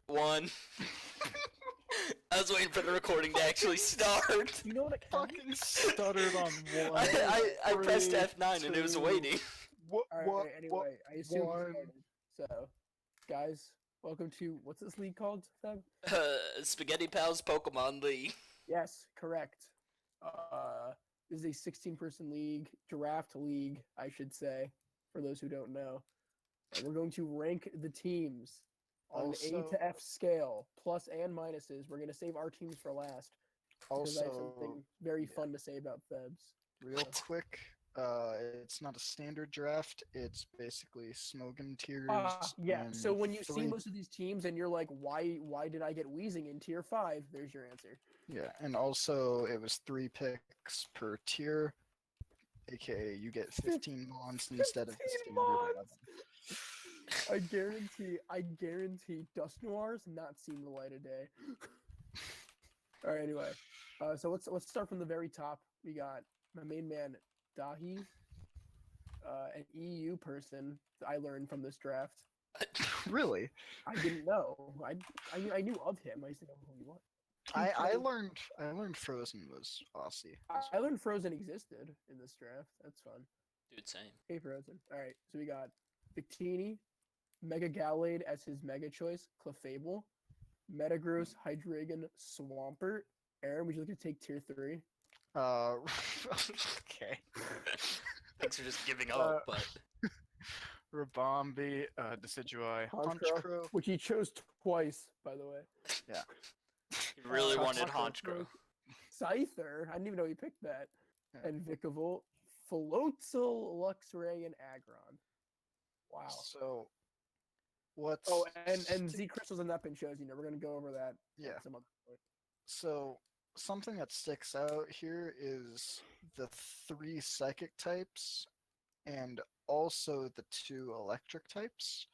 One. I was waiting for the recording to actually start. You know what? Fucking stuttered on one. I pressed F9 and it was waiting. Alright, anyway, I assume we started. So, guys, welcome to, what's this league called, Theb? Spaghetti Pals Pokemon League. Yes, correct. This is a 16-person league, draft league, I should say, for those who don't know. And we're going to rank the teams on an A to F scale, plus and minuses. We're going to save our teams for last. Because I have something very fun to say about Thebs. Real quick, it's not a standard draft. It's basically Smogan tiers. Yeah, so when you see most of these teams and you're like, why did I get Wheezing in tier 5? There's your answer. Yeah, and also it was 3 picks per tier, aka you get 15 mons instead of 15 mons. I guarantee Dust Noir's not seen the light of day. All right, anyway. So let's start from the very top. We got my main man, Dahii, an EU person I learned from this draft. Really? I didn't know. I knew of him. I just didn't know who he was. I learned Frozen was Aussie. I learned Frozen existed in this draft. That's fun. Dude, same. Hey, Frozen. All right, so we got Victini, Mega Gallade as his mega choice, Clefable, Metagross, Hydreigon, Swampert. Aaron, would you like to take tier 3? Okay. Thanks for just giving up, but... Rabombi, Decidueye, Honchkrow, which he chose twice, by the way. Yeah. He really wanted Honchkrow. Scyther, I didn't even know he picked that. Yeah. And Vikavolt, Floatzel, Luxray, and Aggron. Wow. So, what's... Oh, and Z Crystals have not been chosen. We're going to go over that. Yeah. Some other point. So, something that sticks out here is the 3 psychic types and also the 2 electric types.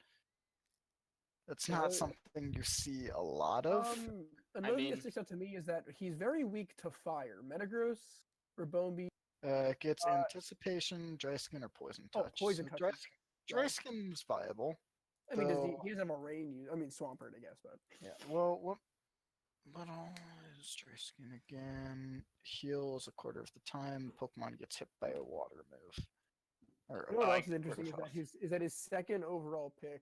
That's not something you see a lot of. Another thing that sticks out to me is that he's very weak to fire. Metagross, Rabombi. Gets Anticipation, Dry Skin, or Poison Touch. Oh, Poison Touch. Dry Skin is viable. I mean, he has a Moraine use? I mean, Swampert, I guess, but... Yeah, well, what is Dry Skin again? Heals a quarter of the time. Pokemon gets hit by a water move. What else is interesting is that his second overall pick...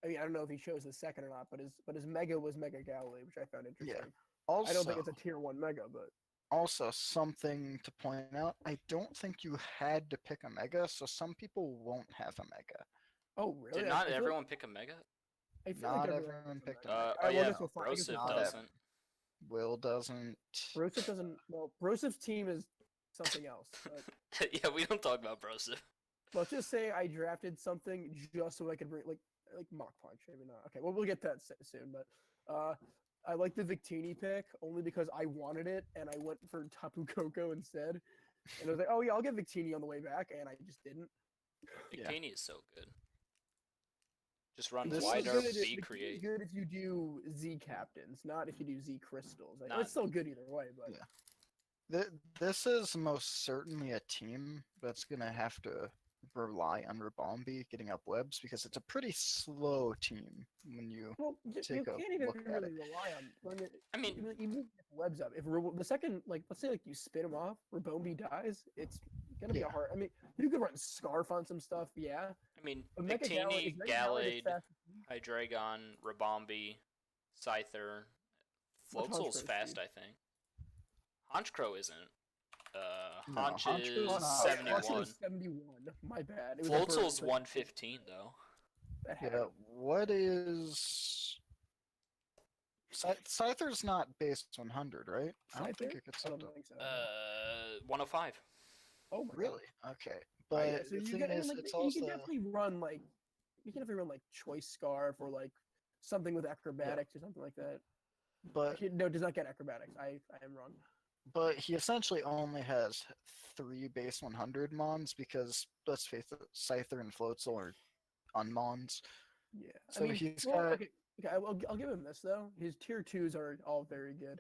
I mean, I don't know if he chose the second or not, but his Mega was Mega Gallade, which I found interesting. Yeah. Also, I don't think it's a tier 1 Mega, but... Also, something to point out, I don't think you had to pick a Mega, so some people won't have a Mega. Oh, really? Did not everyone pick a Mega? I feel not like everyone picked a Mega. Oh, yeah, Broseph doesn't. Will doesn't. Broseph doesn't... Well, Broseph's team is something else. But... Yeah, we don't talk about Broseph. Let's just say I drafted something just so I could bring, like Mach Punch, maybe not. Okay, well, we'll get that soon, but I like the Victini pick only because I wanted it, and I went for Tapu Koko instead. And I was like, oh yeah, I'll get Victini on the way back, and I just didn't. Victini is so good. Just run wider, B create. Good if you do Z Captains, not if you do Z Crystals. Like, it's still good either way, but... Yeah. This is most certainly a team that's going to have to rely on Rabombi getting up webs because it's a pretty slow team when you take a look at it. You can't even really rely on it. I mean, even if webs up, if the second, let's say you spin him off, Rabombi dies, it's gonna be a hard. I mean, you could run Scarf on some stuff, yeah. I mean, Victini, Gallade, Hydreigon, Rabombi, Scyther, Floatzel's fast, I think. Honchkrow isn't. Haunch is 71. Haunch is 71. My bad. Floatzel's 115 though. Yeah. What is? Scyther's not base 100, right? I don't think it gets up to. 105. Oh my really? God. Okay, but so the thing is, it's also you can definitely run Choice Scarf or something with acrobatics or something like that. But no, it does not get acrobatics. I am wrong. But he essentially only has 3 base 100 mons because, let's face it, Scyther and Floatzel are unmons. Yeah. So he's got... Okay, I'll give him this, though. His tier 2s are all very good.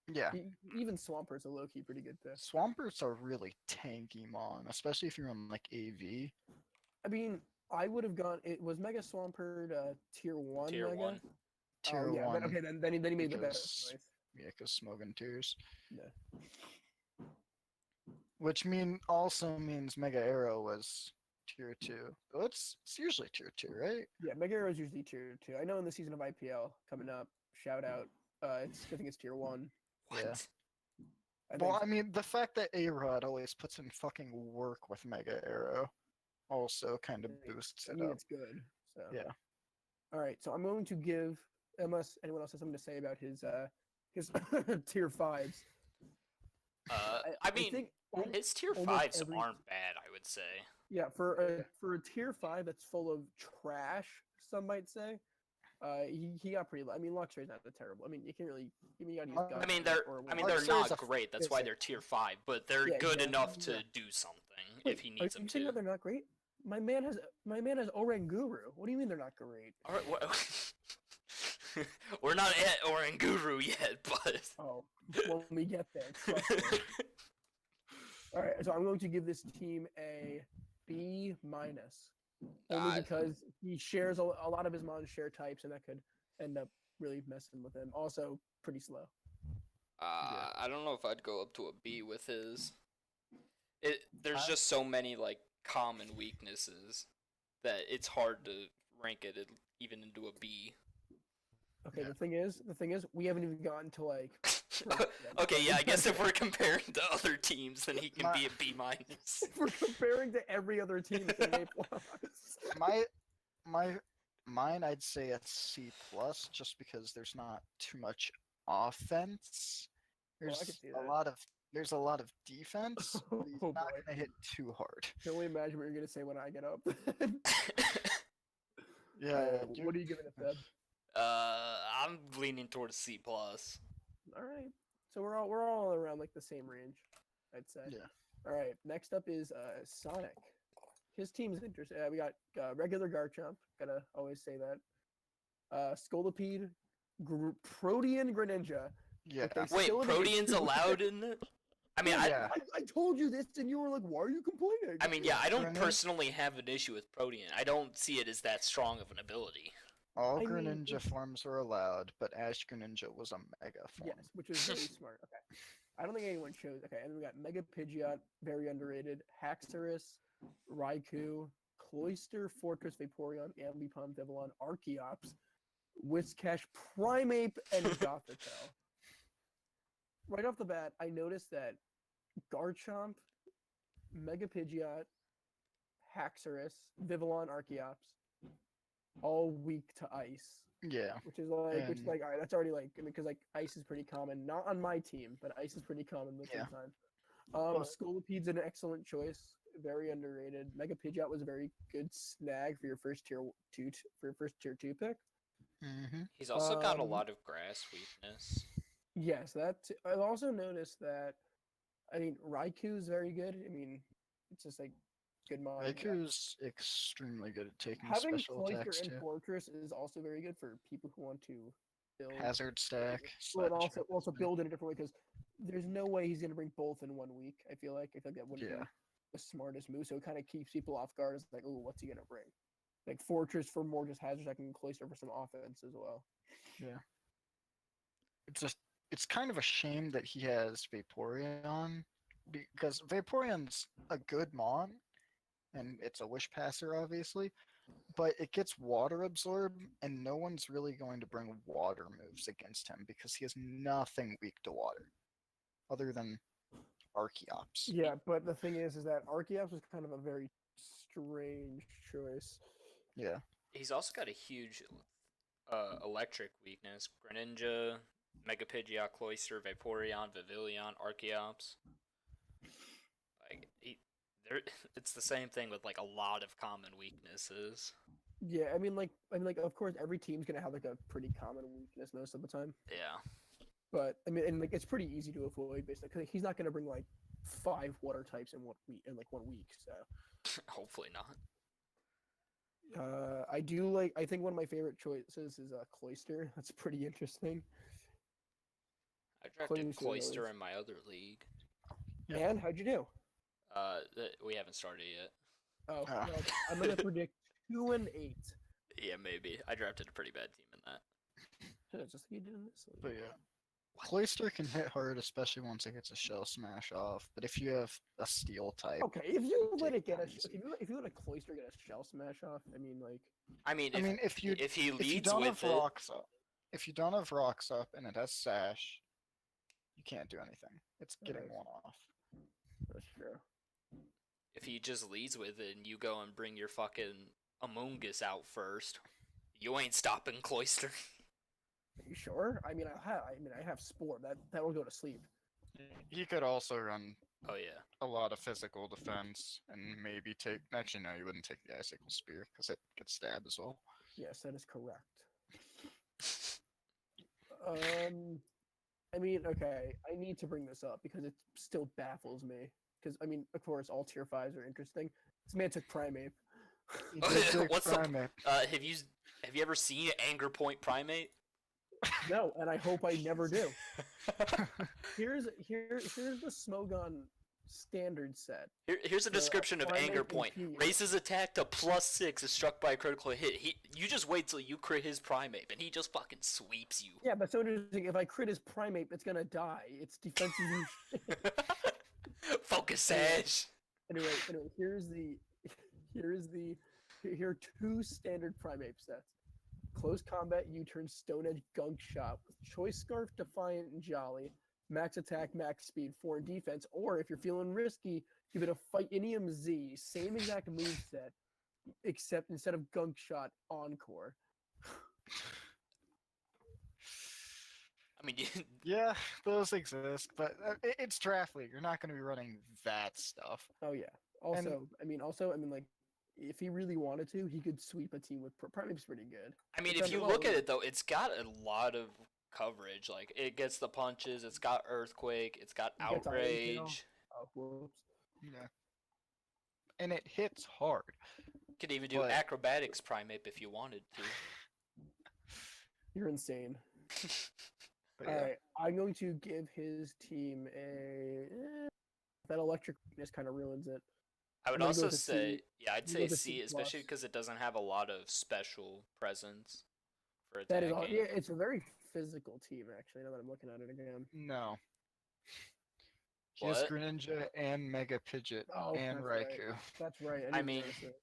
Yeah. Even Swampert's a low-key pretty good pick. Swampert's a really tanky mon, especially if you're on, AV. I mean, I would have gone... Was Mega Swampert tier 1 Tier Mega? 1. tier yeah, 1. then he made the better because- choice. Yeah, because smoking tears. Yeah. Which also means Mega Arrow was tier 2. Well, it's usually tier 2, right? Yeah, Mega Arrow is usually tier 2. I know in the season of IPL coming up, shout out. I think it's tier 1. What? Yeah. I Well, think I mean, the fact that A-Rod always puts in fucking work with Mega Arrow also kind of boosts I it mean up. it's good. So Yeah. All right, so I'm going to give, unless anyone else has something to say about his tier 5s. I mean, think his tier almost 5s every- aren't bad, I would say. Yeah, for a tier 5 that's full of trash, some might say. He got pretty low. I mean, Luxray's not that terrible. I mean, you can't really. You gotta use I guns I mean, or they're Luxray's not a great. That's why physic. they're tier 5, but they're Yeah, good exactly, enough to yeah. do something Wait, if he are needs you them saying to. that they're not great? My man has Oranguru. What do you mean they're not great? All right, we're not at Oranguru yet, but Oh, when we get there. Trust me. All right, so I'm going to give this team a B-, only because he shares a lot of his mons share types, and that could end up really messing with him. Also, pretty slow. I don't know if I'd go up to a B with his. There's I- just so many like common weaknesses that it's hard to rank it even into a B. Okay, Yeah. the thing is, we haven't even gotten to like. Okay, yeah, I guess if we're comparing to other teams, then he can be a B-. If we're comparing to every other team, it's an A+. Mine, I'd say a C+, just because there's not too much offense. Well, I There's can see a that. lot of defense. But he's Oh, not boy. gonna hit too hard. Can only imagine what you're gonna say when I get up. Yeah. What are you giving it, Theb? I'm leaning towards C+. All right, so we're all around like the same range, I'd say. Yeah. All right, next up is Sonic. His team's interesting. We got regular Garchomp. Gotta always say that. Scolipede, Protean Greninja. Yeah. They Wait, still have an Protean's issue. allowed in it? I mean, Yeah. I told you this, and you were like, "Why are you complaining?" I mean, yeah, I don't Greninja? personally have an issue with Protean. I don't see it as that strong of an ability. All I mean, Greninja it's- forms are allowed, but Ash Greninja was a Mega form. Yes, which is very smart. Okay. I don't think anyone chose. Okay, and then we got Mega Pidgeot, very underrated. Haxorus, Raikou, Cloyster, Fortress, Vaporeon, Ambipom, Vivillon, Archeops, Whiscash, Primeape, and Gothitelle. Right off the bat, I noticed that Garchomp, Mega Pidgeot, Haxorus, Vivillon, Archeops, all weak to ice. Yeah. Which is like, And- all right, that's already like, because like ice is pretty common. Not on my team, but ice is pretty common most Yeah. of the time. But- Scolipede's an excellent choice. Very underrated. Mega Pidgeot was a very good snag for your first tier 2 pick. Mm-hmm. He's also got a Um, lot of grass weakness. Yes, I've also noticed that. I mean, Raikou's very good. I mean, it's just like good mod. Raikou's extremely good at taking Having special attacks Cloyster and too. Fortress is also very good for people who want to build. Hazard stack. Well, and slash also weapon. build in a different way because there's no way he's gonna bring both in 1 week. I feel like that wouldn't Yeah. be the smartest move. So it kind of keeps people off guard. It's like, oh, what's he gonna bring? Like Fortress for more just hazard stack and Cloyster for some offense as well. Yeah. It's kind of a shame that he has Vaporeon because Vaporeon's a good mon and it's a wish passer obviously, but it gets water absorb and no one's really going to bring water moves against him because he has nothing weak to water other than Archeops. Yeah, but the thing is that Archeops was kind of a very strange choice. Yeah. He's also got a huge electric weakness. Greninja, Mega Pidgeot, Cloyster, Vaporeon, Vivillon, Archeops. Like it's the same thing with like a lot of common weaknesses. Yeah, I mean, of course, every team's gonna have like a pretty common weakness most of the time. Yeah. But I mean, and like it's pretty easy to avoid basically because he's not gonna bring like 5 water types in 1 week in 1 week. So Hopefully not. I do like. I think one of my favorite choices is Cloyster. That's pretty interesting. I drafted Cloyster Cloyster is- in my other league. Yeah. And how'd you do? We haven't started yet. Oh, Ah. well, I'm gonna predict 2-8. Yeah, maybe. I drafted a pretty bad team in that. Just like he did in this. But yeah. Cloister can hit hard, especially once it gets a shell smash off. But if you have a steel type, Okay, if you let it get a, Take it if you let a cloister get a shell smash off, I mean, like, I mean, if he if he if you leads don't with have it, rocks up, if you don't have rocks up and it has sash, you can't do anything. It's getting Alright. one off. that's true. if he just leads with it, and you go and bring your fucking Among Us out first, you ain't stopping Cloister. Are you sure? I mean, I have Spore. That will go to sleep. He could also run Oh yeah. a lot of physical defense and maybe take. Actually, no, you wouldn't take the icicle spear because it gets stabbed as well. Yes, that is correct. I mean, okay, I need to bring this up because it still baffles me. Because I mean, of course, all tier 5s are interesting. This man took Primate. He did take What's the- Primate. Have you ever seen Anger Point Primate? No, and I hope I never do. Here's the Smogon standard set. Here's a description of Primate Anger and Point. P. Raises attack to +6 is struck by a critical hit. You just wait till you crit his Primate, and he just fucking sweeps you. Yeah, but so interesting. If I crit his Primate, it's gonna die. It's defensive. Focus Sash. Anyway, here are two standard Primate sets. Close combat U-turn, Stone Edge, Gunk Shot with Choice Scarf, Defiant, and Jolly. Max attack, max speed, 4 in defense. Or if you're feeling risky, give it a Fightinium Z, same exact moveset, except instead of Gunk Shot, Encore. I mean, Yeah, those exist, but it's draft league. You're not going to be running that stuff. Oh yeah. Also, I mean, like, if he really wanted to, he could sweep a team with Primate's pretty good. I mean, It's if you under- look at it though, it's got a lot of coverage. Like it gets the punches, it's got Earthquake, it's got It gets Iron Tail. Outrage. Oh, whoops. Yeah. And it hits hard. Could even do But- Acrobatics Primate if you wanted to. You're insane. But All yeah. right, I'm going to give his team a. That electric weakness kind of ruins it. I would I'm gonna go also with a say, C. yeah, I'd I'm gonna say go with a C, C+. especially because it doesn't have a lot of special presence for That attacking. is, yeah, it's a very physical team actually. Now that I'm looking at it again. No. He has What? Greninja and Mega Pidgeot Oh, and that's right. Raikou. That's right. I didn't mean, notice it.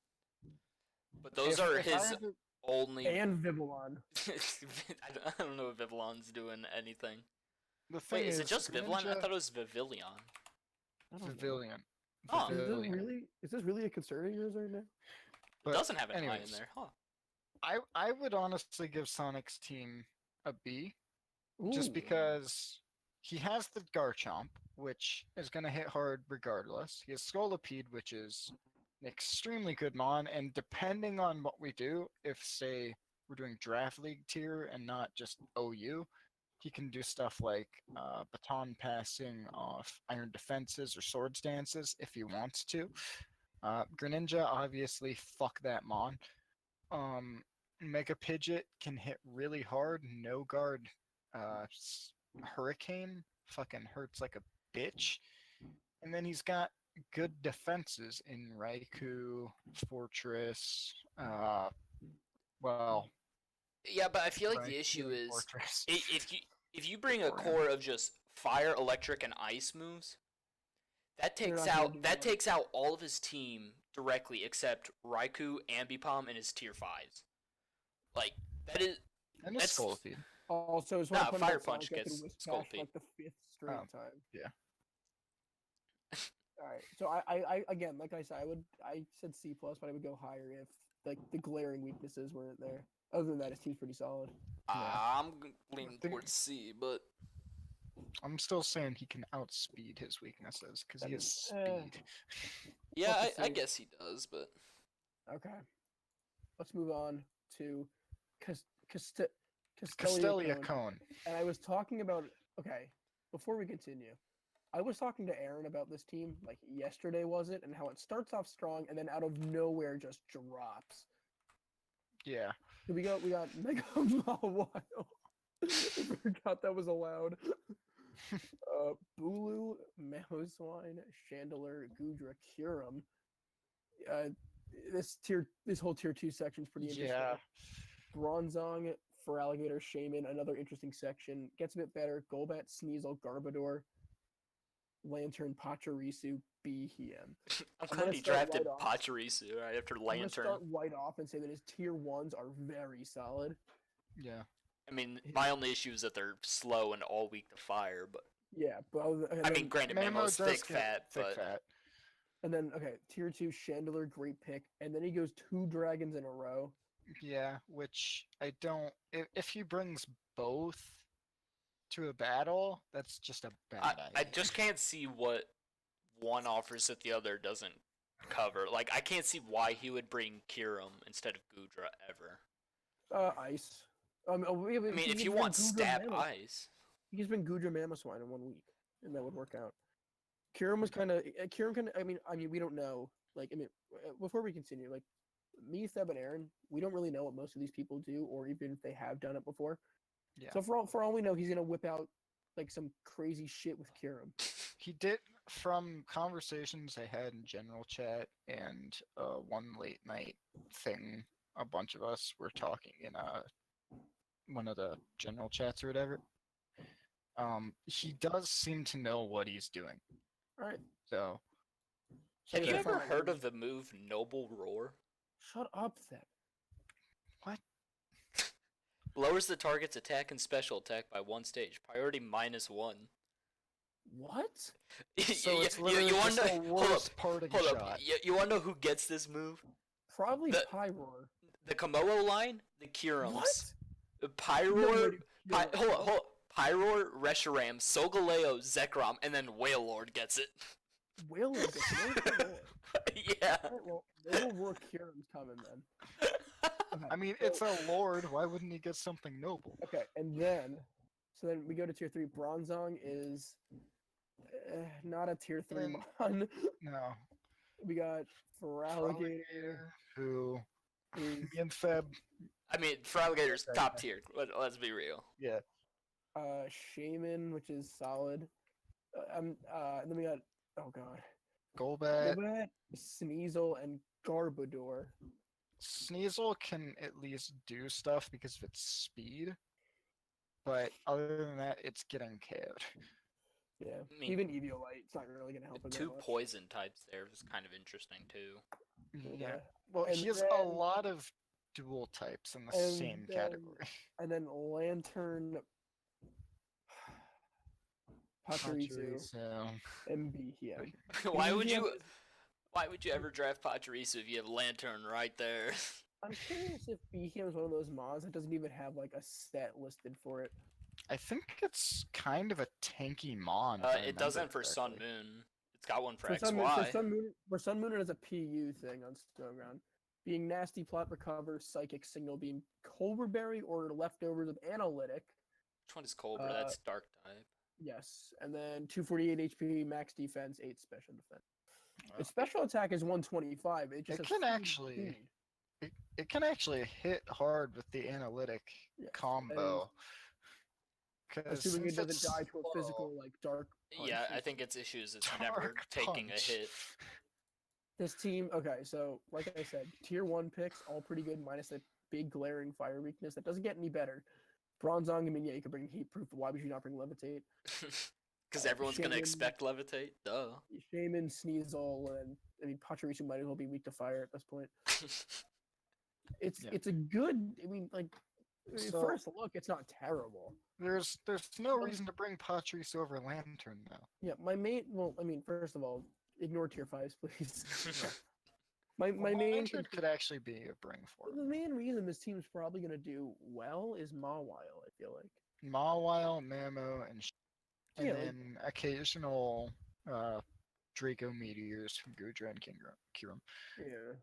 But those If- are if I his had to- only. And Vivillon. I don't know if Vivillon's doing anything. The thing Wait, is it just Vivillon? I Greninja- thought it was Vivillon. I don't know. Pavilion. Oh. Pavilion. Is this really a concern of yours right now? But It doesn't have an I in anyways, there, huh? I would honestly give Sonic's team a B, just Ooh. because he has the Garchomp, which is going to hit hard regardless. He has Scolipede, which is an extremely good mon, and depending on what we do, if say we're doing draft league tier and not just OU, he can do stuff like baton passing off iron defenses or sword stances if he wants to. Greninja, obviously, fuck that mon. Mega Pidgeot can hit really hard, no guard. Hurricane fucking hurts like a bitch. And then he's got good defenses in Raikou, Fortress, well, Yeah, but I feel like the Raikou issue and is Fortress. if you bring a Brand. core of just fire, electric, and ice moves, that You're takes not gonna out do that much. takes out all of his team directly except Raikou, Ambipom, and his tier 5s. Like that is And a that's- Scolipede. Also, as Nah, well, Fire Punch gets Sculpey Sculpey. like the 5th straight Oh, time. yeah. All right. So I again, like I said, I said C plus, but I would go higher if like the glaring weaknesses weren't there. Other than that, his team's pretty solid. I'm leaning think- towards C, but I'm still saying he can outspeed his weaknesses because he That has is- speed. yeah, Let's I see. guess he does. But Okay. Let's move on to Casteliacone. Casteliacone. And I was talking about, okay, before we continue, I was talking to Aaron about this team like yesterday, was it? And how it starts off strong and then out of nowhere just drops. Yeah. So we got Mega Mawile. I forgot that was allowed. Bulu, Mamoswine, Chandelure, Gudra, Kyurem. This whole tier 2 section is pretty interesting. Yeah. Bronzong, Feraligatr, Shaman, another interesting section. Gets a bit better. Golbat, Sneasel, Garbodor, Lantern, Pachirisu, Behem. I'm I'm glad gonna he start drafted right off. Pachirisu right after I'm gonna Lantern. start right off and say that his tier 1s are very solid. Yeah. I mean, my only issue is that they're slow and all weak to fire, but Yeah, but I mean, granted, Mamo's does thick get fat, thick but fat. and then okay, tier 2 Chandler, great pick, and then he goes 2 dragons in a row. Yeah, which I don't. If he brings both to a battle, that's just a bad I idea. just can't see what one offers that the other doesn't cover. Like, I can't see why he would bring Kyurem instead of Gudra ever. Ice. I mean, if you want stab ice, he can been Gudra Mamoswine in 1 week, and that would work out. Kyurem was kind of Kyurem kind of. I mean, we don't know. Like, I mean, before we continue, like me, Theb, and Aaron, we don't really know what most of these people do, or even if they have done it before. Yeah. So for all we know, he's gonna whip out like some crazy shit with Kyurem. He did, from conversations I had in general chat and one late night thing. A bunch of us were talking in one of the general chats or whatever. He does seem to know what he's doing. All right. So have you yeah, ever heard of the move Noble Roar? Shut up, Theb. what? Lowers the target's attack and special attack by 1 stage. Priority -1. What? So it's you literally want just to the worst parting hold up. shot. You want to know who gets this move? Probably The- Pyroar. The Komodo line, the Kyurems. What? Pyroar, No, hold up. Pyroar, Reshiram, Solgaleo, Zekrom, and then Wailord gets it. Wailord gets it. Yeah. All right, well, Noble Roar Kyurem's coming then. Okay, I mean, so- it's a lord. Why wouldn't he get something noble? Okay, and then, so then we go to tier 3. Bronzong is not a tier 3 And- mon. No. We got Feraligatr, Who? who's Me and Theb. I mean, Feraligator's Okay, top yeah. tier. Let's be real. Yeah. Shaman, which is solid. And then we got, oh god, Golbat. Golbat, Sneasel, and Garbodor. Sneasel can at least do stuff because of its speed. But other than that, it's getting KO'd. Yeah, I mean, even Eviolite, it's not really gonna help him. that 2 much. poison types there is kind of interesting too. Yeah. Well, And he has a then- lot of dual types in the and same then- category. And then Lantern, Pachirisu, So, and Behem. why would Behem you? is- Why would you ever draft Pachirisu if you have Lantern right there? I'm curious if Behem is one of those mods that doesn't even have like a set listed for it. I think it's kind of a tanky mon. if I It remember doesn't for Sun correctly. Moon. It's got one for For Sun, XY. for Sun Moon, it has a PU thing on Stoneground. Being nasty, plot recover, psychic signal, being Cobra Berry or leftovers of analytic. Which one is Cobra? That's Dark type. Yes, and then 248 HP, max defense, 8 special defense. Wow. Its special attack is 125. It just It has can free actually- speed. It can actually hit hard with the analytic Yes, combo. 'Cause Assuming it since doesn't it's die to a slow- physical like dark. Yeah, punch I or think its issues is never Dark taking a punch. hit. This team, okay, so like I said, tier 1 picks, all pretty good, minus that big glaring fire weakness that doesn't get any better. Bronzong, I mean, yeah, you could bring Heat Proof, but why would you not bring Levitate? Because everyone's gonna Shaman- expect Levitate. Duh. Shaman, Sneasel, and I mean, Pachirisu might as well be weak to fire at this point. Yeah. It's a good, I mean, like, So- first look, it's not terrible. There's no reason to bring Patrice over Lantern though. Yeah, my main, well, I mean, first of all, ignore tier 5s, please. my Well, main Lantern could actually be a bring for The him. main reason this team's probably going to do well is Mawile, I feel like. Mawile, Mamo, and Yeah, like- then occasional Draco Meteors from Gudra and Kyurem. Yeah.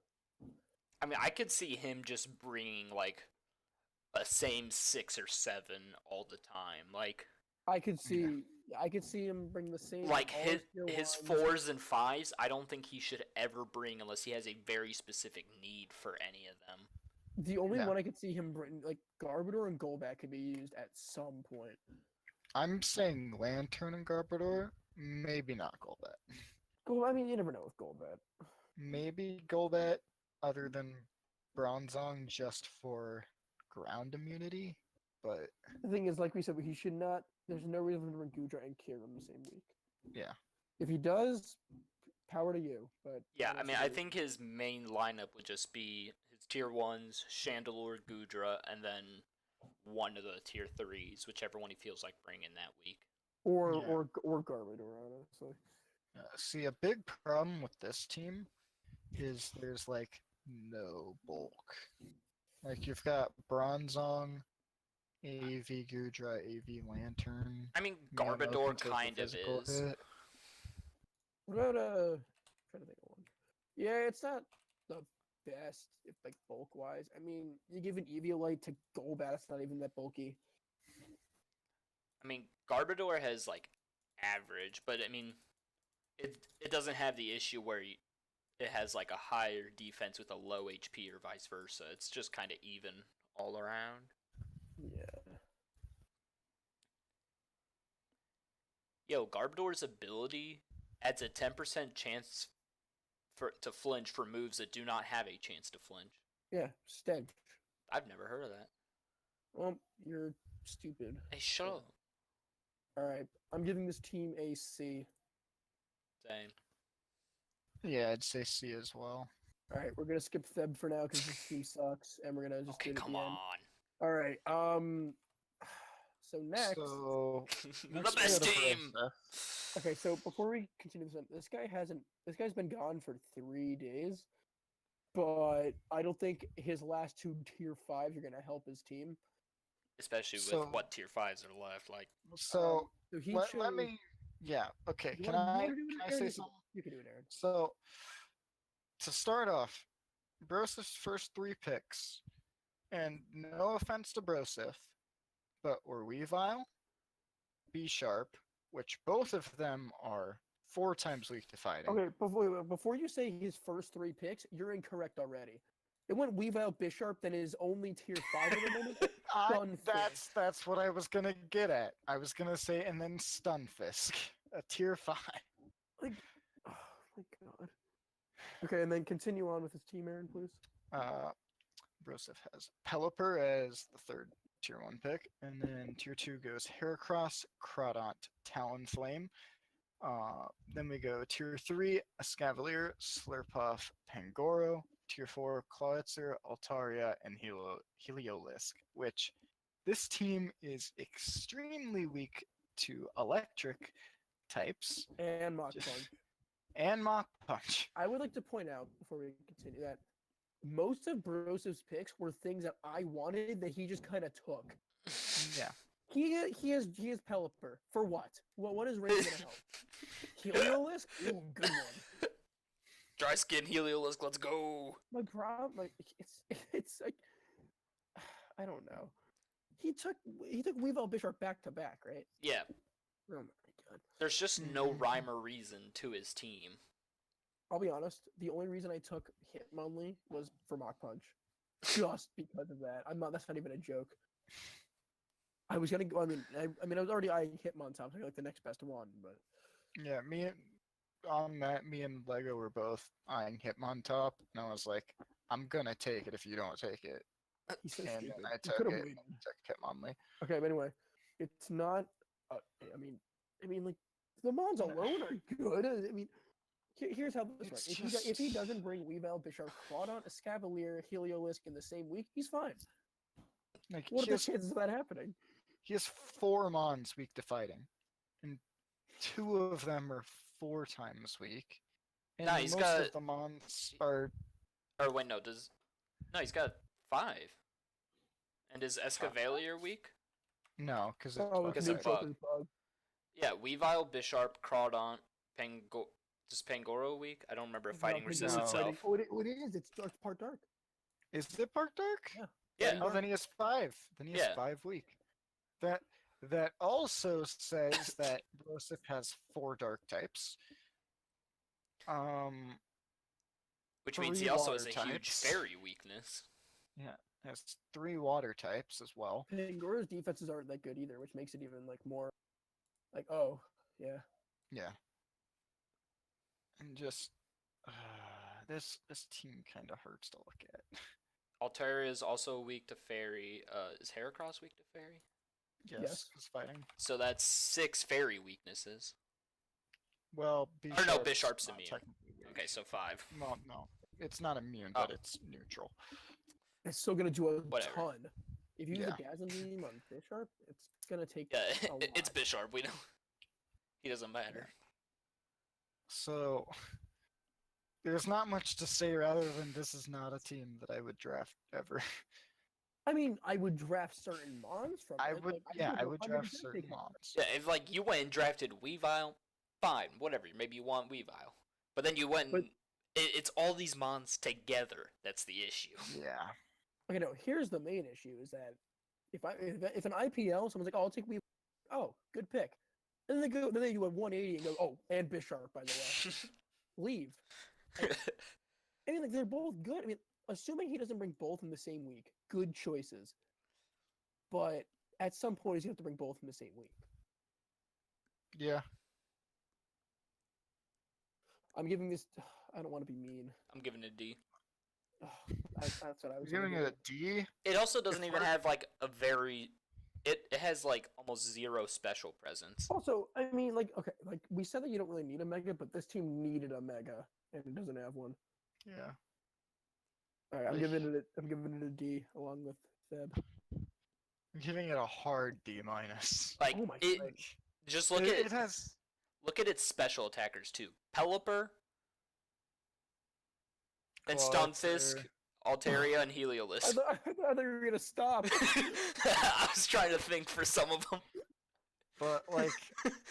I mean, I could see him just bringing like a same 6 or 7 all the time. Like I could see him bring the same like all his tier his ones. 4s and 5s. I don't think he should ever bring unless he has a very specific need for any of them. The only Yeah. one I could see him bring, like Garbodor and Golbat, could be used at some point. I'm saying Lantern and Garbodor, maybe not Golbat. I mean, you never know with Golbat. Maybe Golbat, other than Bronzong, just for ground immunity. but The thing is, like we said, he should not. There's no reason to run Gudra and Kieran the same week. yeah. If he does, power to you. But Yeah, I that's mean, the I reason. think his main lineup would just be his tier 1s, Chandelure, Gudra, and then one of the tier 3s, whichever one he feels like bringing that week. or Yeah. or Garbodor, honestly. See, a big problem with this team is there's like no bulk. Like you've got Bronzong, AV Gudra, AV Lantern. I mean, Miyamoto can Garbodor take the kind of physical is. hit. What about trying to think of one. Yeah, it's not the best if like bulk wise. I mean, you give an Eviolite to Golbat, it's not even that bulky. I mean, Garbodor has like average, but I mean, it doesn't have the issue where it has like a higher defense with a low HP or vice versa. It's just kind of even all around. Yeah. Yo, Garbodor's ability adds a 10% chance to flinch for moves that do not have a chance to flinch. Yeah, stench. I've never heard of that. Well, you're stupid. Hey, shut up. Alright. I'm giving this team a C. Same. Yeah, I'd say C as well. Alright, we're gonna skip Theb for now because this team sucks, and we're gonna just Okay, do it at come the end. on. Alright, so next So The next we best go to team. Broseph. okay, so before we continue this guy's been gone for 3 days, but I don't think his last 2 tier 5s are gonna help his team. Especially with So- what tier 5s are left. Like, So So he let, chose. let me. Yeah. Okay. You Can wanna- you I wanna do it, can I Aaron? say You can- something? You can do it, Aaron. So to start off, Broseph's first 3 picks, and no offense to Broseph, but were Weavile, B Sharp, which both of them are 4 times weak to fighting. Okay, before you say his first 3 picks, you're incorrect already. It went Weavile, Bisharp, then his only tier 5 at the moment. Stunfisk. That's what I was gonna get at. I was gonna say, and then Stunfisk, a tier 5. Like, oh my god. Okay, and then continue on with his team, Aaron, please. Broseph has Pelipper as the 3rd tier 1 pick, and then tier 2 goes Heracross, Crawdont, Talonflame. Then we go tier 3, Escavalier, Slurpuff, Pangoro. Tier 4, Clawitzer, Altaria, and Heliolisk, which this team is extremely weak to electric types And Mach Punch. and Mach Punch. I would like to point out, before we continue, that most of Broseph's picks were things that I wanted that he just kind of took. Yeah. He has Pelipper. For what? What is Rain gonna help? Heliolisk? Ooh, good one. dry skin Heliolisk, let's go. My problem, like it's like I don't know. He took Weavile Bisharp back to back, right? Yeah, Oh my god. there's just no rhyme or reason to his team. I'll be honest. The only reason I took Hitmonlee was for Mach Punch, just because of that. I'm not. That's not even a joke. I was gonna go. I mean, I was already eyeing Hitmontop, so like the next best one, but Yeah, me and Lego were both eyeing Hitmontop, and I was like, I'm gonna take it if you don't take it. he's so And stupid. then I He took could've it. waited. Took Hitmonlee. Okay, but anyway, it's not. I mean, like the Mons alone are good. I mean, here's how this works. It's If he just- doesn't bring Weavile, Bisharp, Crawdont, Escavalier, Heliolisk in the same week, he's fine. Like What he are the has, chances of that happening? he has 4 Mons weak to fighting, and 2 of them are 4 times weak. And Nah, he's most got- of the Mons are Or wait, no, he's got 5. And is Escavalier weak? no, because Oh, Because it's of neutral bug. through bug. Yeah, Weavile, Bisharp, Crawdont, Does Pangoro weak? I don't remember if fighting No, resists no. itself. Oh, it is. It's part dark. is it Park Dark? Yeah. Yeah. Oh, then he has 5. Then he has Yeah. 5 weak. That also says that Broseph has 4 dark types. Which means he 3 also has a water huge types. fairy weakness. Yeah, has 3 water types as well. Pangora's defenses aren't that good either, which makes it even like more like, oh, yeah. Yeah. And just this team kind of hurts to look at. Altaria is also weak to fairy. Is Heracross weak to fairy? Yes, he's fighting. So that's 6 fairy weaknesses. Well, Or no, Bisharp's not immune. technically weak. Okay, so 5. No. It's not immune, Oh. but it's neutral. It's still gonna do a Whatever. ton. If you use Yeah. a Dazzling Beam on Bisharp, it's gonna take Yeah, a lot. it's Bisharp. We know he doesn't matter. So there's not much to say rather than this is not a team that I would draft ever. I mean, I would draft certain mons from I it. would, like, I go would 100% draft take certain mons. mons. Yeah, if like you went and drafted Weavile, fine, whatever. Maybe you want Weavile, but then you went. But- It's all these mons together. That's the issue. Yeah. Okay, no. Here's the main issue: is that if an IPL, someone's like, "Oh, I'll take Weave." Oh, good pick. And then they do a 180 and go, "Oh, and Bisharp, by the way." Leave. I mean, like they're both good. I mean, assuming he doesn't bring both in the same week, good choices. But at some point, he's gonna have to bring both in the same week. Yeah. I'm giving this. I don't want to be mean. I'm giving it a D. That's what I was Giving gonna it a D. It also doesn't If even we're- have like a very. It has like almost 0 special presence. Also, I mean, like, okay, like we said that you don't really need a mega, but this team needed a mega, and it doesn't have one. Yeah. All right, I'm Like- giving it a D along with Theb. I'm giving it a hard D minus. Like Oh my it. Like Just look it at has. look at its special attackers too. Pelipper, then Claw, Stunfisk, Altaria, and Heliolisk. I thought they were gonna stop. I was trying to think for some of them. But like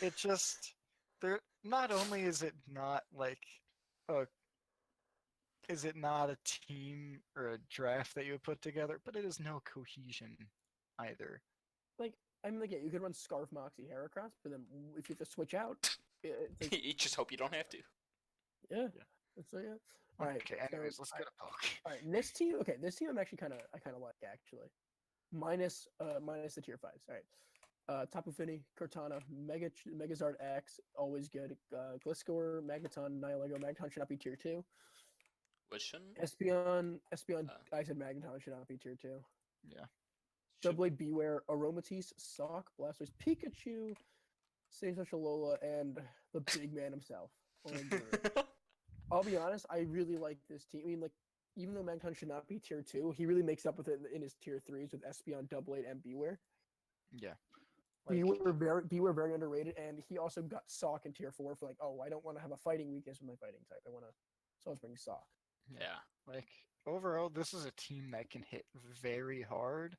it just there not only is it not like is it not a team or a draft that you would put together, but it is no cohesion either. Like, I mean, like, yeah, you could run Scarf Moxie Heracross, but then if you have to switch out, it's like, You just hope you don't have to. yeah. So yeah. All right. Okay, anyways, let's get a poke. All right, this team. Okay, this team I'm actually I kind of like actually. Minus the tier 5s. All right. Tapu Fini, Cortana, Megazard X, always good. Gliscor, Magneton, Nihilego. Magneton should not be tier 2. Which shouldn't? Espeon. Oh. I said Magneton should not be tier 2. Yeah. Doublade, Beware, Aromatisse, Sock, Blastoise, Pikachu, Alola, and the big man himself. Oranguru. I'll be honest, I really like this team. I mean, like, even though Magneton should not be tier 2, he really makes up with it in his tier 3s with Espeon, Doublade, and Beware. Yeah. Like, Beware very underrated, and he also got Sock in tier 4 for like, oh, I don't want to have a fighting weakness with my fighting type. I want to, so let's bring Sock. Yeah. like overall, this is a team that can hit very hard,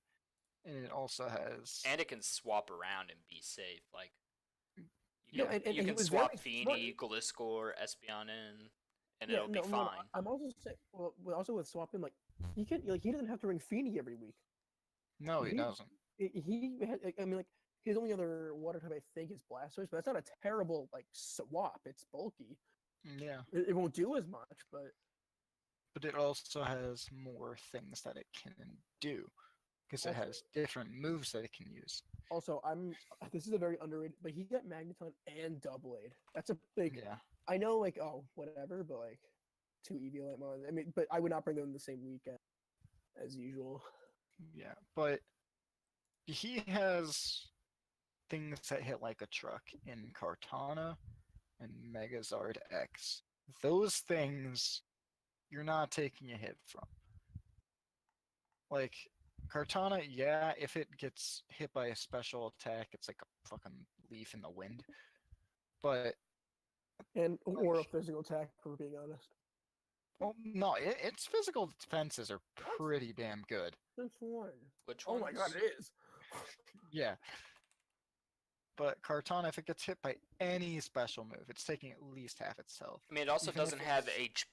and it also has. And it can swap around and be safe. Like, No, you and you he can was swap very Fini, Gliscor, Espeon in, and Yeah, it'll be fine. I'm also saying, well, also with swapping, like, he doesn't have to bring Feeny every week. No, he he- doesn't. I mean, like, his only other water type I think is Blastoise, but that's not a terrible like swap. It's bulky. Yeah, It won't do as much, but but it also has more things that it can do because it Also- has different moves that it can use. also this is a very underrated. But he got Magneton and Doublade. That's a big. Yeah, I know, like, oh, whatever, but like 2 Eviolite mons. I mean, but I would not bring them in the same weekend as usual. yeah, but he has things that hit like a truck in Kartana and Megazard X. Those things you're not taking a hit from. Like Kartana, yeah, if it gets hit by a special attack, it's like a fucking leaf in the wind. But And or a Like- physical attack, for being honest. well, no, its physical defenses are pretty damn good. Since one. Which Oh one? my god, it is. Yeah. But Kartana, if it gets hit by any special move, it's taking at least half its health. I mean, it also Even if doesn't have it's-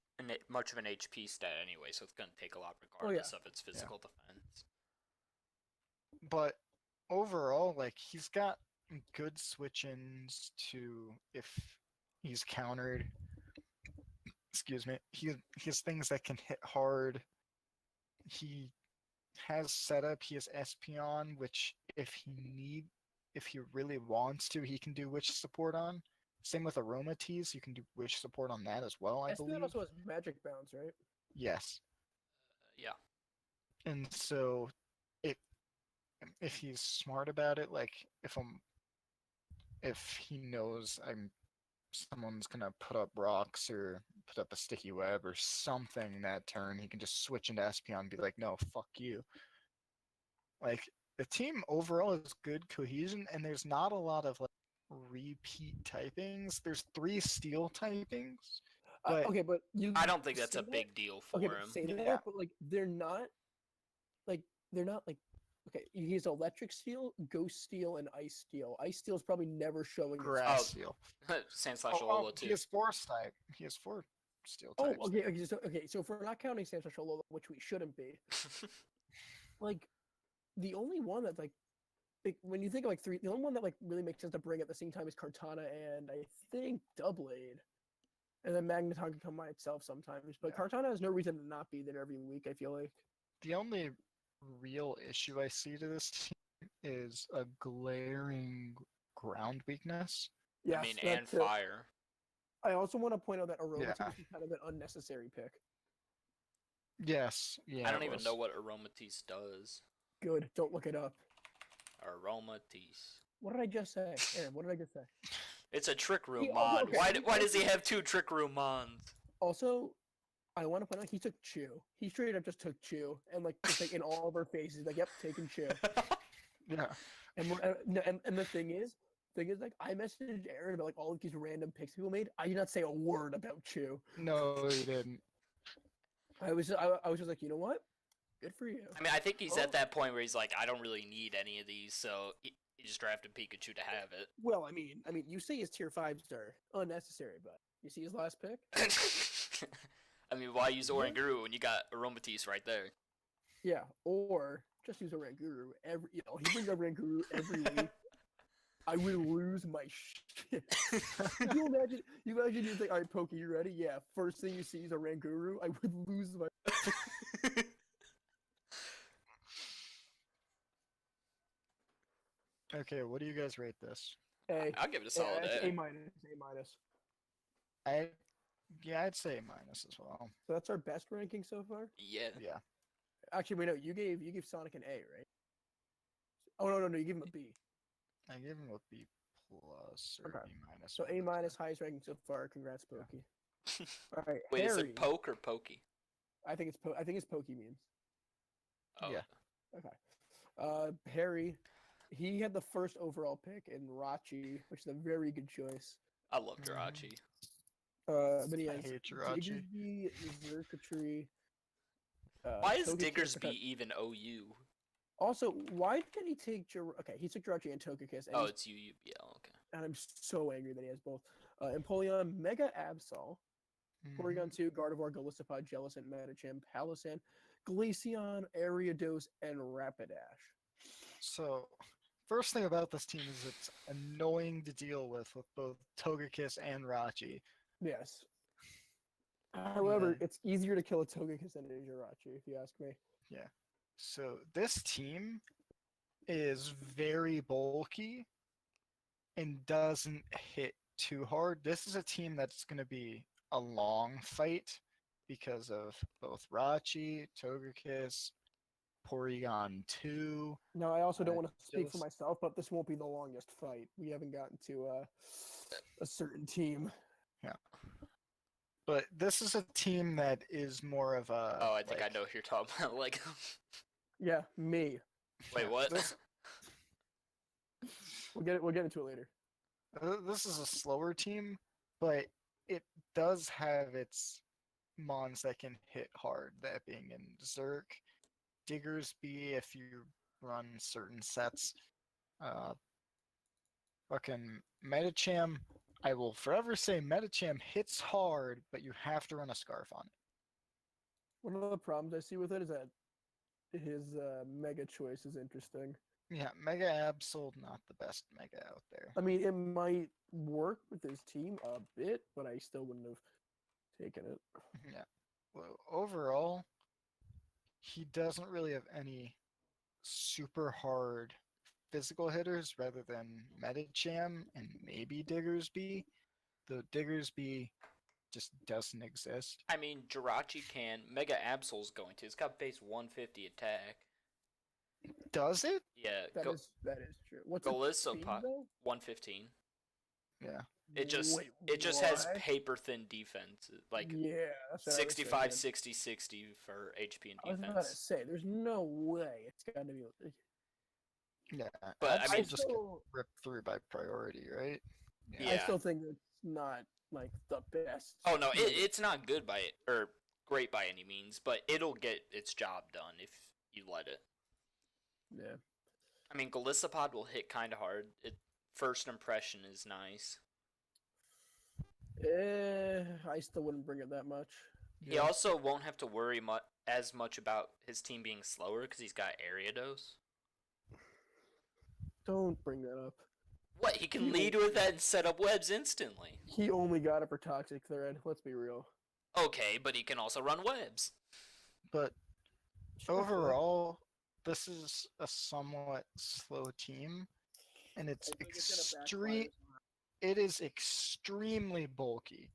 much of an HP stat anyway, so it's gonna take a lot yeah. regardless of its physical defense. But overall, like he's got good switch-ins to if he's countered. Excuse me. He has things that can hit hard. He has setup. He has Espeon, which if he really wants to, he can do witch support on. Same with Aromatisse, you can do witch support on that as well, I Espeon believe. also has magic bounce, right? Yes. Yeah. And so, it if he's smart about it, like if he knows someone's gonna put up rocks or put up a sticky web or something that turn, he can just switch into Espeon and be like, no, fuck you. Like, the team overall is good cohesion, and there's not a lot of like repeat typings. There's 3 steel typings, but okay, but I don't think that's say a that- big deal for Okay, but him. say that, Yeah. but like they're not like okay. He's electric steel, ghost steel, and ice steel. Ice steel is probably never showing. grass Oh, steel. Sand/Alola He too. has 4 type. He has 4 steel Oh, types. okay. So if we're not counting Sand/Alola, which we shouldn't be, like the only one that's like when you think of like 3, the only one that like really makes sense to bring at the same time is Kartana and I think Doublade. And then Magneton can come by itself sometimes. But Yeah. Kartana has no reason to not be there every week, I feel like. The only real issue I see to this team is a glaring ground weakness. I mean, and fire. I also want to point out that Aromatisse Yeah. is kind of an unnecessary pick. Yes. Yeah. I don't it even was. know what Aromatisse does. Good. Don't look it up. Aromatisse. What did I just say? Aaron, what did I just say? It's a Trick Room He- oh, mon. okay. Why does he have 2 Trick Room mons? Also, I want to point out he took Chew. He straight up just took Chew and like just like in all of our faces, like, yep, taking Chew. Yeah. And and the thing is like I messaged Aaron about like all of these random picks people made. I did not say a word about Chew. No, he didn't. I was just like, you know what? Good for you. I mean, I think he's Oh. at that point where he's like, I don't really need any of these, so he just drafted Pikachu to have it. Well, I mean, you say his tier 5s are unnecessary, but you see his last pick? I mean, why use Oranguru when you got Aromatisse right there? Yeah, or just use Oranguru every. He brings up Oranguru every week. I would lose my shit. you imagine you think, all right, Pokey, you ready? Yeah. First thing you see is Oranguru. I would lose my. Okay, what do you guys rate this? I'll give it a solid it's A. A minus. A minus. I'd say minus as well. So that's our best ranking so far. Yeah. Yeah. Actually, wait, no, you gave Sonic an A, right? Oh no, you gave him a B. I give him a B plus or Okay. B minus. So one A of the minus, two. highest ranking so far. Congrats, Pokey. All right, Wait, is Harry. it Poke or Pokey? I think it's Pokey means. Oh. Yeah. Okay. Harry, he had the first overall pick in Rachi, which is a very good choice. I love Jirachi. But he I has hate Jirachi. Diggersby, Zerkatry. Why is Togekiss, Diggersby even OU? Also, why did he take Okay, he took Jirachi and Togekiss, and, Oh, it's UUBL. Okay. and I'm so angry that he has both. Empoleon, Mega Absol, Porygon 2, Gardevoir, Golisopod, Jellicent, Medicham, Palossand, Glaceon, Ariados, and Rapidash. So, first thing about this team is it's annoying to deal with both Togekiss and Rachi. Yes. However, then- it's easier to kill a Togekiss than it is Jirachi, if you ask me. Yeah. So this team is very bulky and doesn't hit too hard. This is a team that's going to be a long fight because of both Rachi, Togekiss, Porygon 2. Now, I also don't want to speak for Jealous- myself, but this won't be the longest fight. We haven't gotten to a certain team. But this is a team that is more of a. Oh, I think I like- know who you're talking about. Like, Yeah, me. wait, what? This, We'll get into it later. this is a slower team, but it does have its mons that can hit hard. That being in Zerk, Diggersby if you run certain sets. Fucking Medicham. I will forever say Medicham hits hard, but you have to run a scarf on it. One of the problems I see with it is that his mega choice is interesting. Yeah, Mega Absol, not the best Mega out there. I mean, it might work with his team a bit, but I still wouldn't have taken it. Yeah. Well, overall, he doesn't really have any super hard physical hitters rather than Medicham and maybe Diggersby. Though Diggersby just doesn't exist. I mean, Jirachi can. Mega Absol's going to. It's got base 150 attack. Does it? Yeah, That is true. What's its Galissa speed, pot though? 115. Yeah. It just Wait, has what? paper thin defense, like Yeah, that's what I was 65, thinking. 60, 60 for HP and I was about to defense. say, there's no way it's got to be. Yeah. But, I Absol mean- just get ripped through by priority, right? I Yeah. still think it's not like the best. Oh no, it's not good or great by any means, but it'll get its job done if you let it. Yeah. I mean, Galissapod will hit kind of hard. First impression is nice. I still wouldn't bring it that much. He also won't have to worry as much about his team being slower because he's got Ariados. Don't bring that up. What? He can lead with that and set up webs instantly. He only got it for Toxic Thread. Let's be real. Okay, but he can also run webs. But Sure, overall, this is a somewhat slow team, and it's I think it's gonna backfire. it is extremely bulky,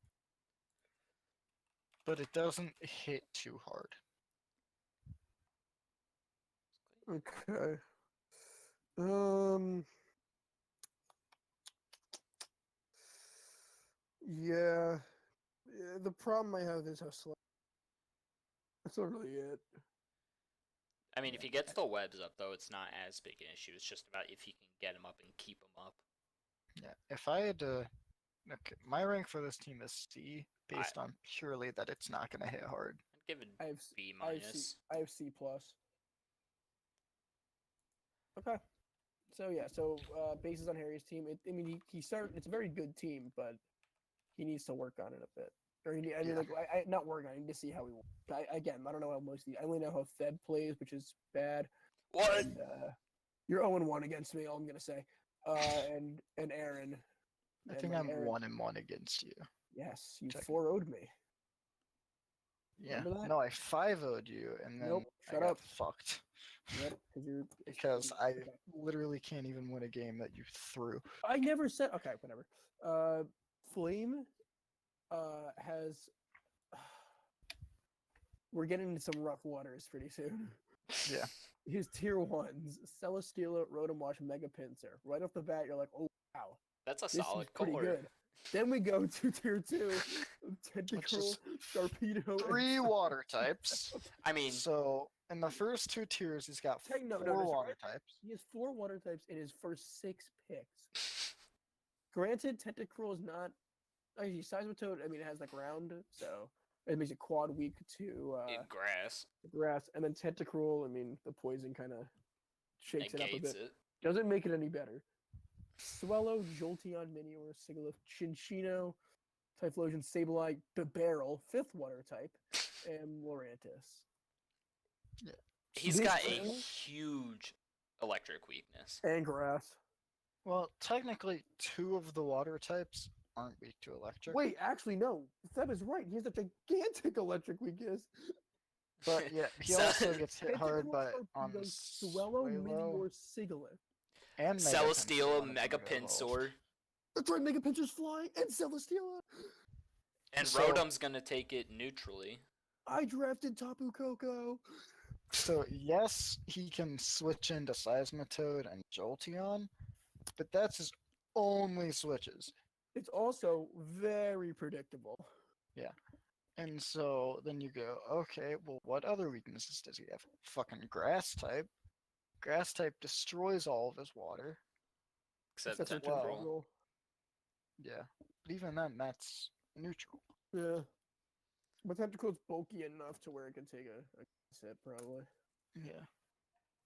but it doesn't hit too hard. Okay. Yeah. The problem I have is how slow. That's not really it. I mean, if he gets the webs up, though, it's not as big an issue. It's just about if he can get him up and keep him up. Yeah, if I had to, okay, my rank for this team is C, based on purely that it's not going to hit hard. I'd give it I have B I have minus. I have C plus. Okay. So yeah, bases on Harry's team. I mean, he started. It's a very good team, but he needs to work on it a bit. Or I mean, Yeah. like, I not work on it. I need to see how he. Again, I don't know how I only know how Theb plays, which is bad. What? And, you're 0-1 against me. All I'm gonna say. And Aaron. I and, think like, I'm Aaron, 1-1 against you. Yes, you Check. 4-0'd me. Yeah, Remember that? no, I 5-0'd you, and then Nope, I shut got up. fucked. Yep, you're. Because I okay. literally can't even win a game that you threw. I never said. Okay, whatever. Flame, has. We're getting into some rough waters pretty soon. Yeah. His tier 1s, Celesteela, Rotomwash, Mega Pinsir. Right off the bat, you're like, oh, wow. That's a This solid is pretty core. good. Then we go to tier 2, Tentacruel, is Sharpedo, 3 water types. I mean, So in the first 2 tiers, he's got No, 4 no, water types. He has 4 water types in his first 6 picks. Granted, Tentacruel is not. Actually, Seismitoad, I mean, it has the ground, so it makes it quad weak to in grass. grass. And then Tentacruel, I mean, the poison kind of shakes it up a Negates bit. it. Doesn't make it any better. Swellow, Jolteon, Minior, Sigilyph, Chinchino, Typhlosion, Sableye, Barrel, 5th water type, and Lurantis. He's This got a thing- huge electric weakness. And grass. Well, technically, 2 of the water types aren't weak to electric. Wait, actually, no. Theb is right. He has a gigantic electric weakness. But yeah, he So- also gets hit hard Tentacruel, by on Sharpedo, Swellow, Swallow Minior, Sigilyph. and Celesteela, Megapinsaur Mega on the evolve. Pinsor, That's right, Mega Pinsir's flying, and Celesteela. and So- Rotom's gonna take it neutrally. I drafted Tapu Koko. So yes, he can switch into Seismitoad and Jolteon, but that's his only switches. It's also very predictable. And so then you go, okay, well, what other weaknesses does he have? Fucking grass type. Grass type destroys all of his water. Except Except for Tentacruel. Tentacruel. Yeah. But even then, that's neutral. Yeah. But Tentacruel's bulky enough to where it can take a set, probably. Yeah.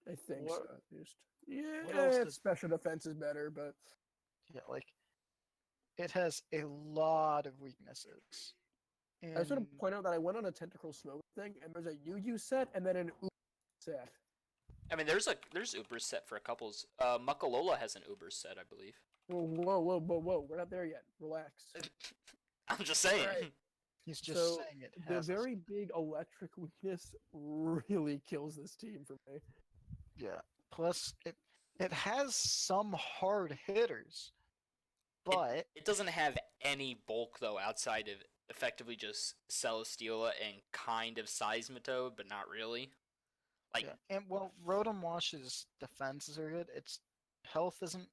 I think What- so, at least. Yeah, what else its does- special defense is better, but Yeah, like, it has a lot of weaknesses. I just want And to point out that I went on a Tentacruel smoke thing, and there's a Yu set and then an set. I mean, there's Uber set for a couples. Muckalola has an Uber set, I believe. Whoa. We're not there yet. Relax. I'm just saying. Alright. he's just So, saying it The has. very big electric weakness really kills this team for me. Yeah. Plus, it has some hard hitters, but It doesn't have any bulk though outside of effectively just Celesteela and kind of Seismitoad, but not really. Like, Yeah, and well, Rotom Wash's defenses are good. Its health isn't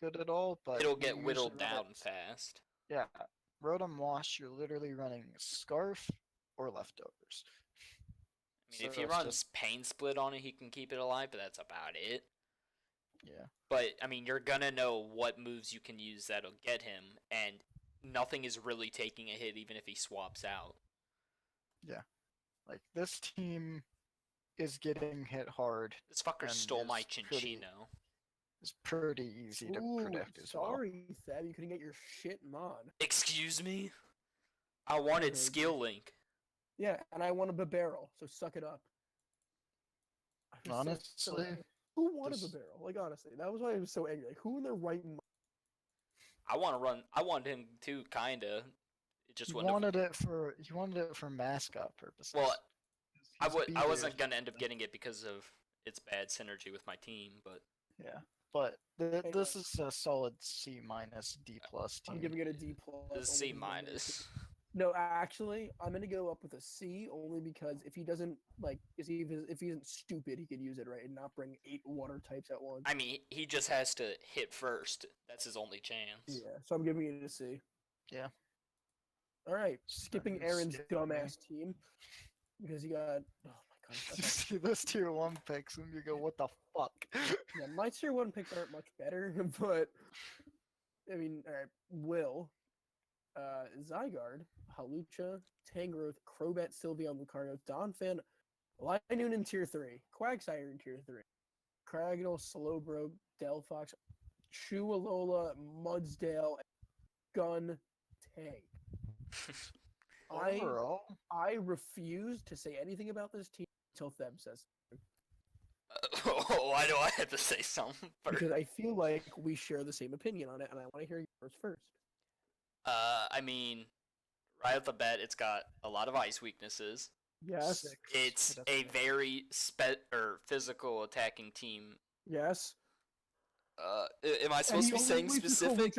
good at all, but it'll you get usually whittled run down it- fast. Yeah, Rotom Wash, you're literally running Scarf or Leftovers. I mean, if he it's runs just Pain Split on it, he can keep it alive, but that's about it. yeah, But, I mean, you're gonna know what moves you can use that'll get him, and nothing is really taking a hit even if he swaps out. like this team is getting hit hard. This fucker And stole my it's pretty- Chinchino. It's pretty easy to Ooh, predict as well. sorry, Theb, you couldn't get your shit mod. Excuse me? I wanted Okay. Skill Link. Yeah, and I want a barrel, so suck it up. I was so Honestly, angry. Who wanted this- the barrel? Like honestly, that was why I was so angry. Like, who in their right mind? I wanted him to, kinda. It just you wouldn't have- wanted it for mascot purposes. Well, I He's wasn't B-tier. gonna end up getting it because of its bad synergy with my team, but Yeah, but Hey, this is a solid C minus D plus team. I'm giving it a D plus. this is only C because I'm gonna minus. say- No, actually, I'm gonna go up with a C only because if he doesn't if he isn't stupid, he could use it right and not bring 8 water types at once. I mean, he just has to hit first. That's his only chance. Yeah, so I'm giving it a C. Yeah. All right, skipping Fucking Aaron's skip me. dumbass team because he got. Oh my god. You see those tier 1 picks and you go, what the fuck? Yeah, my tier 1 picks aren't much better, but I mean, all right, Will, Zygarde, Halucha, Tangrowth, Crobat, Sylveon, Lucario, Donphan, Linoon in tier 3, Quagsire in tier 3, Craggle, Slowbro, Delphox, Chualola, Mudsdale, Gun, Tank. Overall, I refuse to say anything about this team until Theb says Why do I have to say something first? because I feel like we share the same opinion on it, and I want to hear yours first. I mean, right off the bat, it's got a lot of ice weaknesses. Yes. 6. It's It a doesn't- very physical attacking team. Yes. Am I supposed to be saying specific?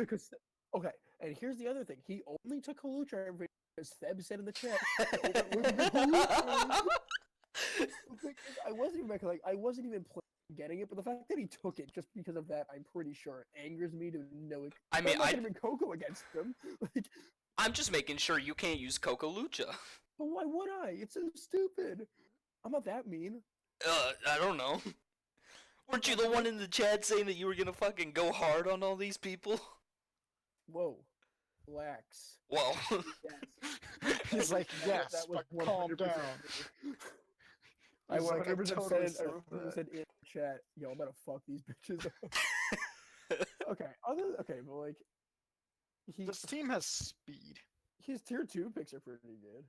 Okay, and here's the other thing. He only took Halucha because Theb said in the chat. I wasn't even I wasn't even getting it, but the fact that he took it just because of that, I'm pretty sure it angers me to no. I mean, I'm not gonna bring Coco against him. Like, I'm just making sure you can't use Coco Lucha. but why would I? It's so stupid. I'm not that mean. I don't know. Weren't you the one in the chat saying that you were gonna fucking go hard on all these people? Whoa, relax. Well, Yes. He's like, That yes, was but calm 100% down. me. I He's like, 100% totally said, saw that. said in chat, yo, I'm about to fuck these bitches up. Okay, but like, This team has speed. his tier 2 picks are pretty good.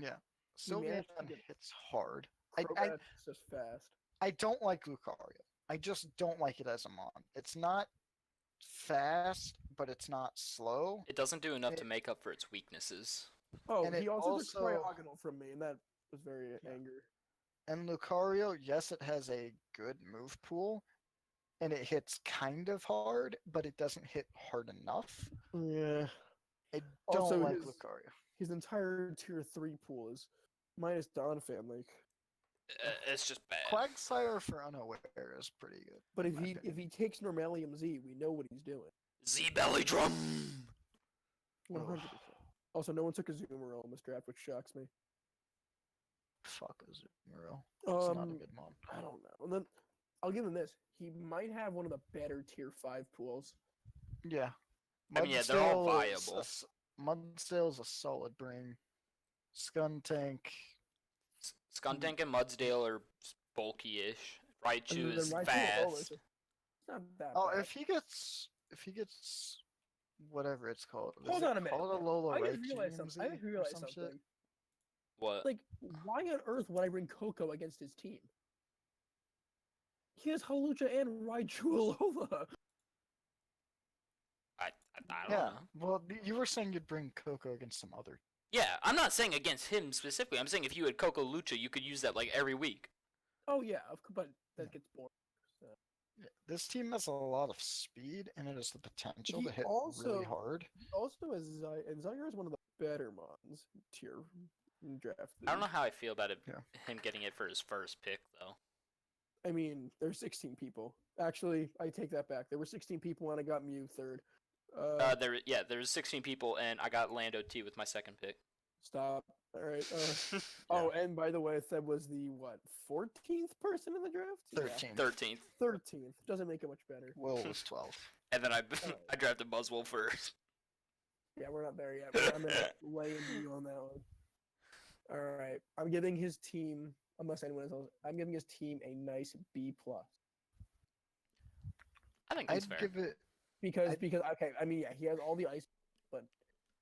Yeah. He Sylveon managed to get- hits hard. I Crobat's just fast. I don't like Lucario. I just don't like it as a mon. It's not fast, but it's not slow. it doesn't do enough to make up for its weaknesses. Oh, And he it also also- took Cryogonal from me, and that was very Yeah. angry. And Lucario, yes, it has a good move pool, and it hits kind of hard, but it doesn't hit hard enough. Yeah. I don't Also, like his- Lucario. His entire tier 3 pool is minus Donphan, like. It's just bad. Quagsire for Unaware is pretty good. But in if my he opinion. if he takes Normalium Z, we know what he's doing. Z Belly Drum. 100%. Also, no one took a Zoomerl in this draft, which shocks me. Fuck Azumarill. It's not a good mon. I don't know. And then I'll give him this. He might have one of the better tier 5 pools. I Yeah. mean, yeah, they're all Mudsdale is viable. Mudsdale's a solid bring. Skuntank. Skuntank and Mudsdale are bulky-ish. Raichu And then is Raichu fast. Alola is not that Oh, bad. if he gets whatever it's called. is Hold it on a minute. called a Lola I just Raichu realized something. I MZ just or realized some shit? something. What? Like, why on earth would I bring Coco against his team? He has Halucha and Raichu Alola. I don't Yeah. know. Well, you were saying you'd bring Coco against some other. Yeah, I'm not saying against him specifically. I'm saying if you had Coco Lucha, you could use that like every week. Oh yeah, but that Yeah. gets boring. So. Yeah, this team has a lot of speed, and it has the potential He to hit also- really hard. Also, as Zygarde is one of the better mons tier draft. I don't know how I feel about it, Yeah. him getting it for his first pick, though. I mean, there's 16 people. Actually, I take that back. There were 16 people, and I got Mew third. There's 16 people, and I got Lando T with my second pick. Stop. All right. Oh, and by the way, Theb was the 14th person in the draft. 13. 13th. 13th. Doesn't make it much better. Will was 12. And then I Alright. I drafted Buzzwole first. Yeah, we're not there yet. But I'm gonna lay you on that one. All right. I'm giving his team, unless anyone else, I'm giving his team a nice B plus. I think that's I'd fair. give it. Because okay, I mean, yeah, he has all the ice, but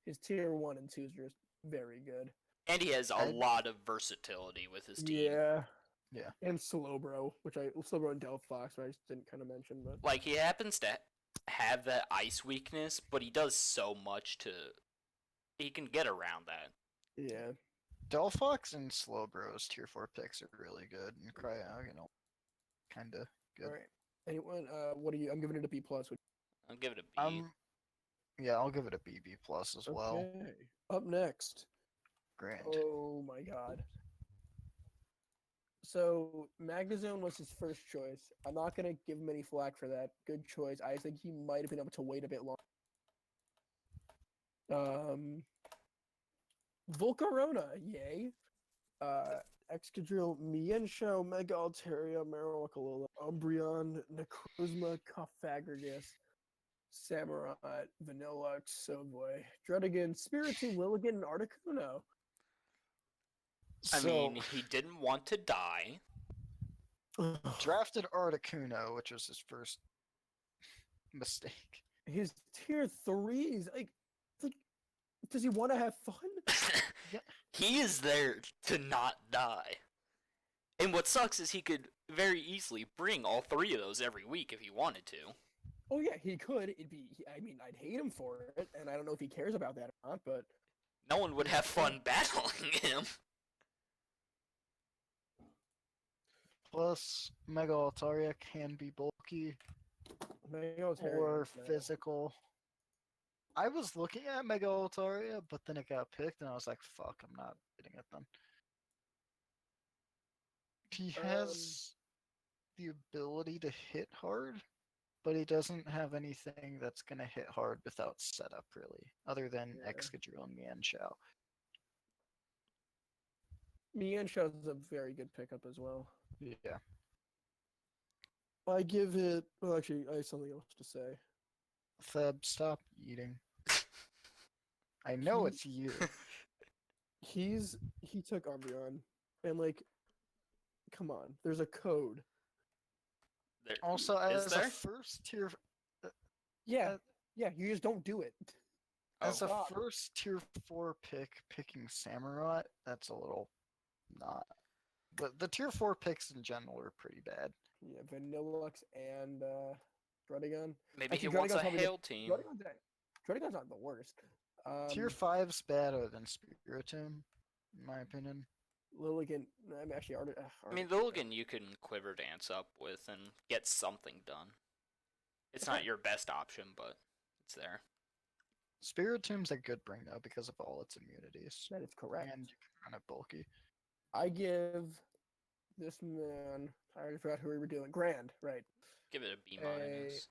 his tier 1 and 2 is just very good. And he has a lot of versatility with his team. Yeah. Yeah. And Slowbro, Slowbro and Delphox, which I just didn't kind of mention, but Like, he happens to have that ice weakness, but he does so much to... He can get around that. yeah. Delphox and Slowbro's tier 4 picks are really good, and Cryo, kind of good. All right. Anyone? What are you? I'm giving it a B plus. I'll give it a B. Yeah, I'll give it a BB plus as well. Okay. Up next. Grand. Oh my god. So Magnezone was his first choice. I'm not gonna give him any flack for that. Good choice. I think he might have been able to wait a bit longer. Volcarona, yay. Excadrill, Mienshao, Mega Altaria, Marowakalola, Umbreon, Necrozma, Cofagrigus, Samurott, Vanillux, Soboy, Druddigon, Spiritomb, Lilligant, and Articuno. I mean, he didn't want to die. Drafted Articuno, which was his first mistake. His tier 3s, like, does he want to have fun? He is there to not die. And what sucks is he could very easily bring all 3 of those every week if he wanted to. Oh yeah, he could. I mean, I'd hate him for it, and I don't know if he cares about that or not, but No one would have fun battling him. Plus, Mega Altaria can be bulky or physical. I was looking at Mega Altaria, but then it got picked, and I was like, fuck, I'm not getting it then. He has the ability to hit hard, but he doesn't have anything that's going to hit hard without setup, really, other than Excadrill and Mienshao. Mienshao's a very good pickup as well. Yeah. I give it. Well, actually, I have something else to say. Theb, stop eating. I know it's you. He took Umbreon, and like, come on, there's a code. Also, Is as there? a first tier, Yeah, you just don't do it. as Oh. a first tier 4 pick, picking Samurott, that's a little not. But the tier 4 picks in general are pretty bad. Yeah, Vanillux and Druddigon. Maybe he Actually, wants a Druddigon's probably hail team. Druddigon's not the worst. Tier 5's better than Spiritomb, in my opinion. Lilligant. I'm actually I mean, Lilligant you can quiver dance up with and get something done. It's not your best option, but it's there. Spiritomb's a good bring though because of all its immunities. That is correct. And you can run it bulky. I give this man. I already forgot who we were doing. Grand, right? Give it a B minus.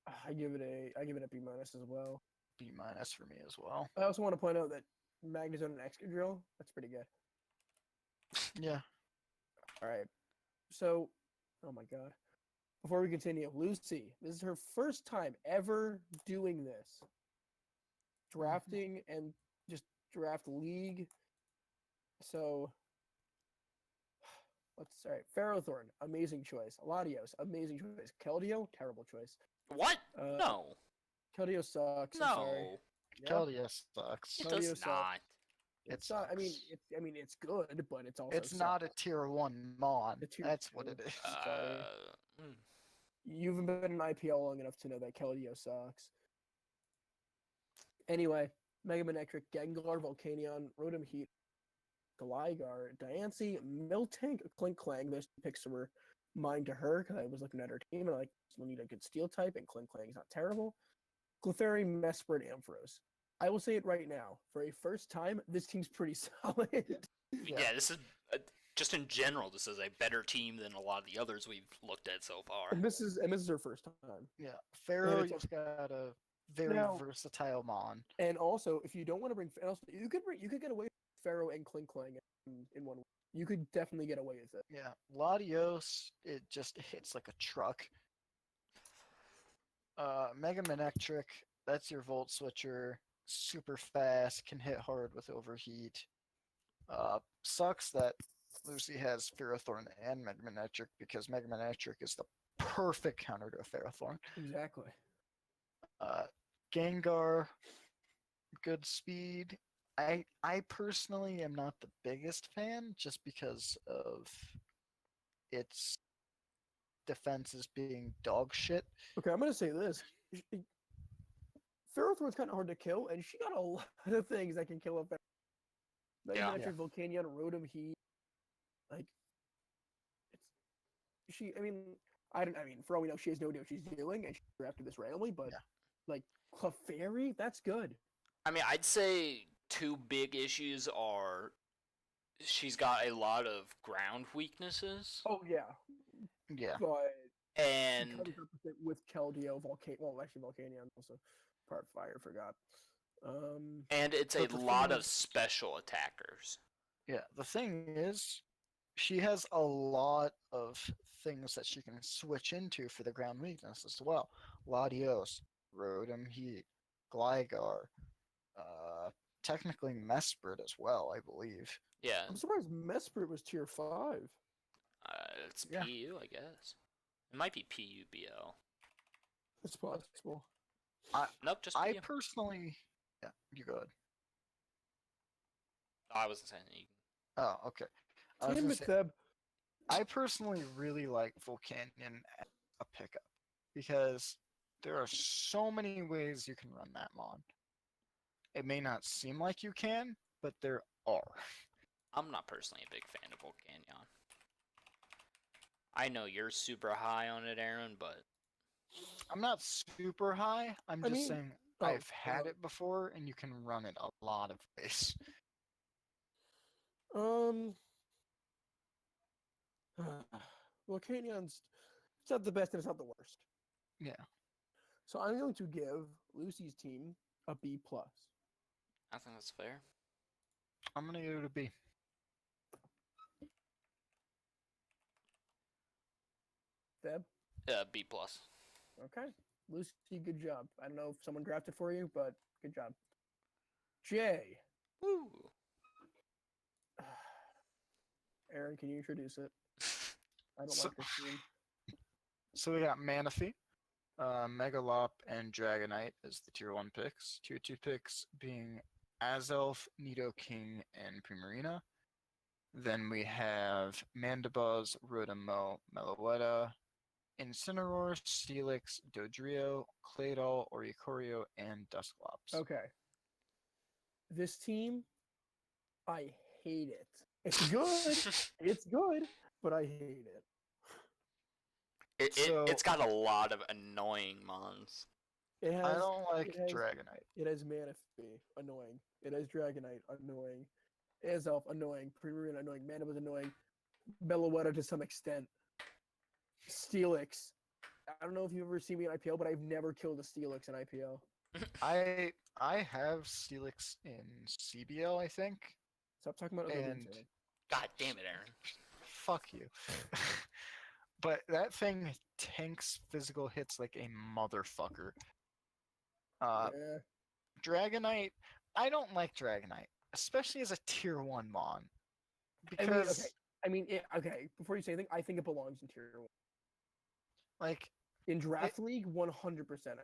I give it a B minus as well. B minus for me as well. I also want to point out that Magnezone and Excadrill, that's pretty good. Yeah. All right. So, oh my god. Before we continue, Lucy, this is her first time ever doing this. Drafting and just draft league. So, all right. Ferrothorn, amazing choice. Latios, amazing choice. Keldeo, terrible choice. What? No. Keldeo sucks. I'm sorry. No. Yeah. Keldeo sucks. It Keldeo does sucks. not. It's not. I mean, it's good, but it's also. It's not a tier 1 mon. A tier That's 2. what it is. You haven't been in IPL long enough to know that Keldeo sucks. Anyway, Mega Manectric, Gengar, Volcanion, Rotom Heat, Gligar, Diancie, Miltank, Klinklang. Those picks were mine to her because I was looking at her team and I still need a good steel type, and Klinklang is not terrible. Clefairy, Mesprit, Ampharos. I will say it right now. For a first time, this team's pretty solid. Yeah, this is just in general. This is a better team than a lot of the others we've looked at so far. And this is her first time. Yeah, Pharaoh, it's you've got a very Now- versatile Mon. And also, if you don't want to bring, and also, you could get away with Pharaoh and Clink Clang in one. You could definitely get away with it. Yeah, Latios, it just hits like a truck. Mega Manectric, that's your Volt Switcher. Super fast, can hit hard with overheat. Sucks that Lucy has Ferrothorn and Mega Manectric because Mega Manectric is the perfect counter to a Ferrothorn. Exactly. Gengar, good speed. I personally am not the biggest fan just because of its defenses being dog shit. Okay, I'm gonna say this. Ferrothorn's kind of hard to kill, and she got a lot of things that can kill a Ferrothorn. Yeah. Megametric, Volcanion, Rotom, Heat. Like, I mean, for all we know, she has no idea what she's doing, and she drafted this randomly. But Yeah. like Clefairy, that's good. I mean, I'd say two big issues are she's got a lot of ground weaknesses, Oh yeah, Yeah. but and she covers up with it with Keldeo, Volcanion also part fire. Forgot. it's a But the lot thing of is- special attackers. Yeah, the thing is, she has a lot of things that she can switch into for the ground weakness as well. Latios, Rotom Heat, Gligar, technically Mesprit as well, I believe. Yeah, I'm surprised Mesprit was tier 5. it's Yeah. PU, I guess. It might be PUBL. It's possible. Nope, just I PU. personally, yeah, you go ahead. I wasn't saying that you. Oh, okay. I was Damn gonna it, say, Theb. I personally really like Volcanion as a pickup because there are so many ways you can run that Mon. It may not seem like you can, but there are. I'm not personally a big fan of Volcanion. I know you're super high on it, Aaron, but I'm not super high. I'm I just mean, saying oh, I've had uh, it before, and you can run it a lot of ways. Volcanion's it's not the best and it's not the worst. Yeah. So I'm going to give Lucy's team a B plus. I think that's fair. I'm gonna go to B. Theb? B plus. Okay. Lucy, good job. I don't know if someone drafted for you, but good job. J. Woo. Aaron, can you introduce it? I don't So- like this team. So we got Manaphy, Megalop, and Dragonite as the tier 1 picks. Tier 2 picks being Azelf, Nidoking, and Primarina. Then we have Mandibuzz, Rotom-Mow, Meloetta, Incineroar, Steelix, Dodrio, Claydol, Oricorio, and Dusclops. Okay. This team, I hate it. It's good. It's good, but I hate it. It's got a lot of annoying mons. It has. I don't like it has- Dragonite. It has Manaphy, annoying. It has Dragonite, annoying. Azelf, annoying. Primarina, annoying. Mandibuzz, annoying. Meloetta to some extent. Steelix. I don't know if you've ever seen me in IPL, but I've never killed a Steelix in IPL. I have Steelix in CBL, I think. Stop talking about other leagues, And Aaron. God damn it, Aaron. fuck you. But that thing tanks physical hits like a motherfucker. Yeah. Dragonite, I don't like Dragonite, especially as a tier 1 Mon. I Because, mean, okay. Before you say anything, I think it belongs in tier 1. like, In draft league, 100%.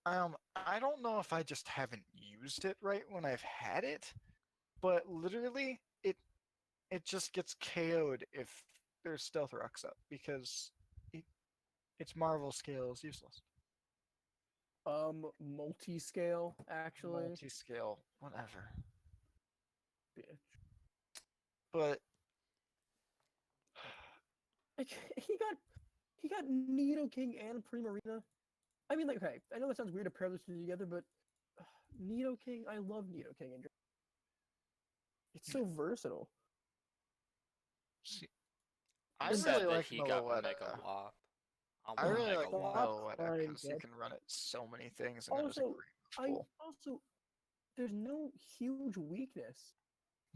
I don't know if I just haven't used it right when I've had it, but literally, it just gets KO'd if there's Stealth Rocks up, because its Marvel scale is useless. Multi-scale actually. Multi-scale, whatever. Bitch. But Like he got Nidoking and Primarina. I mean, like, okay, I know that sounds weird to pair those two together, but Nidoking, I love Nidoking. It's so versatile. See, I'm I And sad really that like he got Megaletta. Mega Wop. I I want really Mega like Wop. Megaletta Crying, because you bud. can run it so many things and it has a Also, great move pool. there's no huge weakness.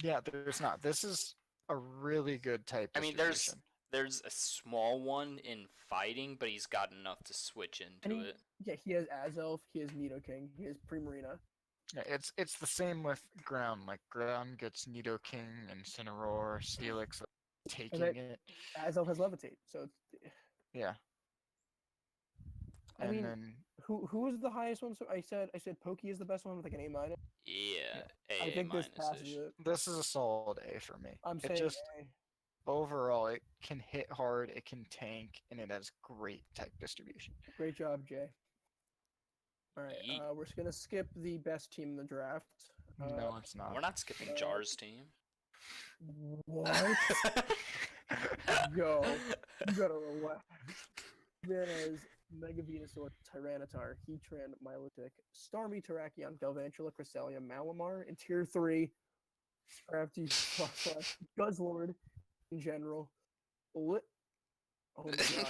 Yeah, there's not. This is a really good type I mean, distribution. there's a small one in fighting, but he's got enough to switch And into it. yeah, he has Azelf, he has Nidoking, he has Primarina. Yeah, it's the same with ground. Like ground gets Nidoking, Incineroar, Steelix taking then- it. Azelf has Levitate, so it's, Yeah. I And mean, then who was the highest one? So I said Pokey is the best one with like an A minus. Yeah, I A think this minus passes ish. it. this is a solid A for me. I'm It saying just A. overall it can hit hard, it can tank, and it has great type distribution. Great job, Jay. All right, Yeet. we're just gonna skip the best team in the draft. No, it's not. We're not skipping Jar's team. What? Go. You gotta relax. Then as Mega Venusaur, Tyranitar, Heatran, Milotic, Starmie, Terrakion, Galvantula, Cresselia, Malamar, in Tier 3, Scrafty, Guzzlord in general. Oh my god.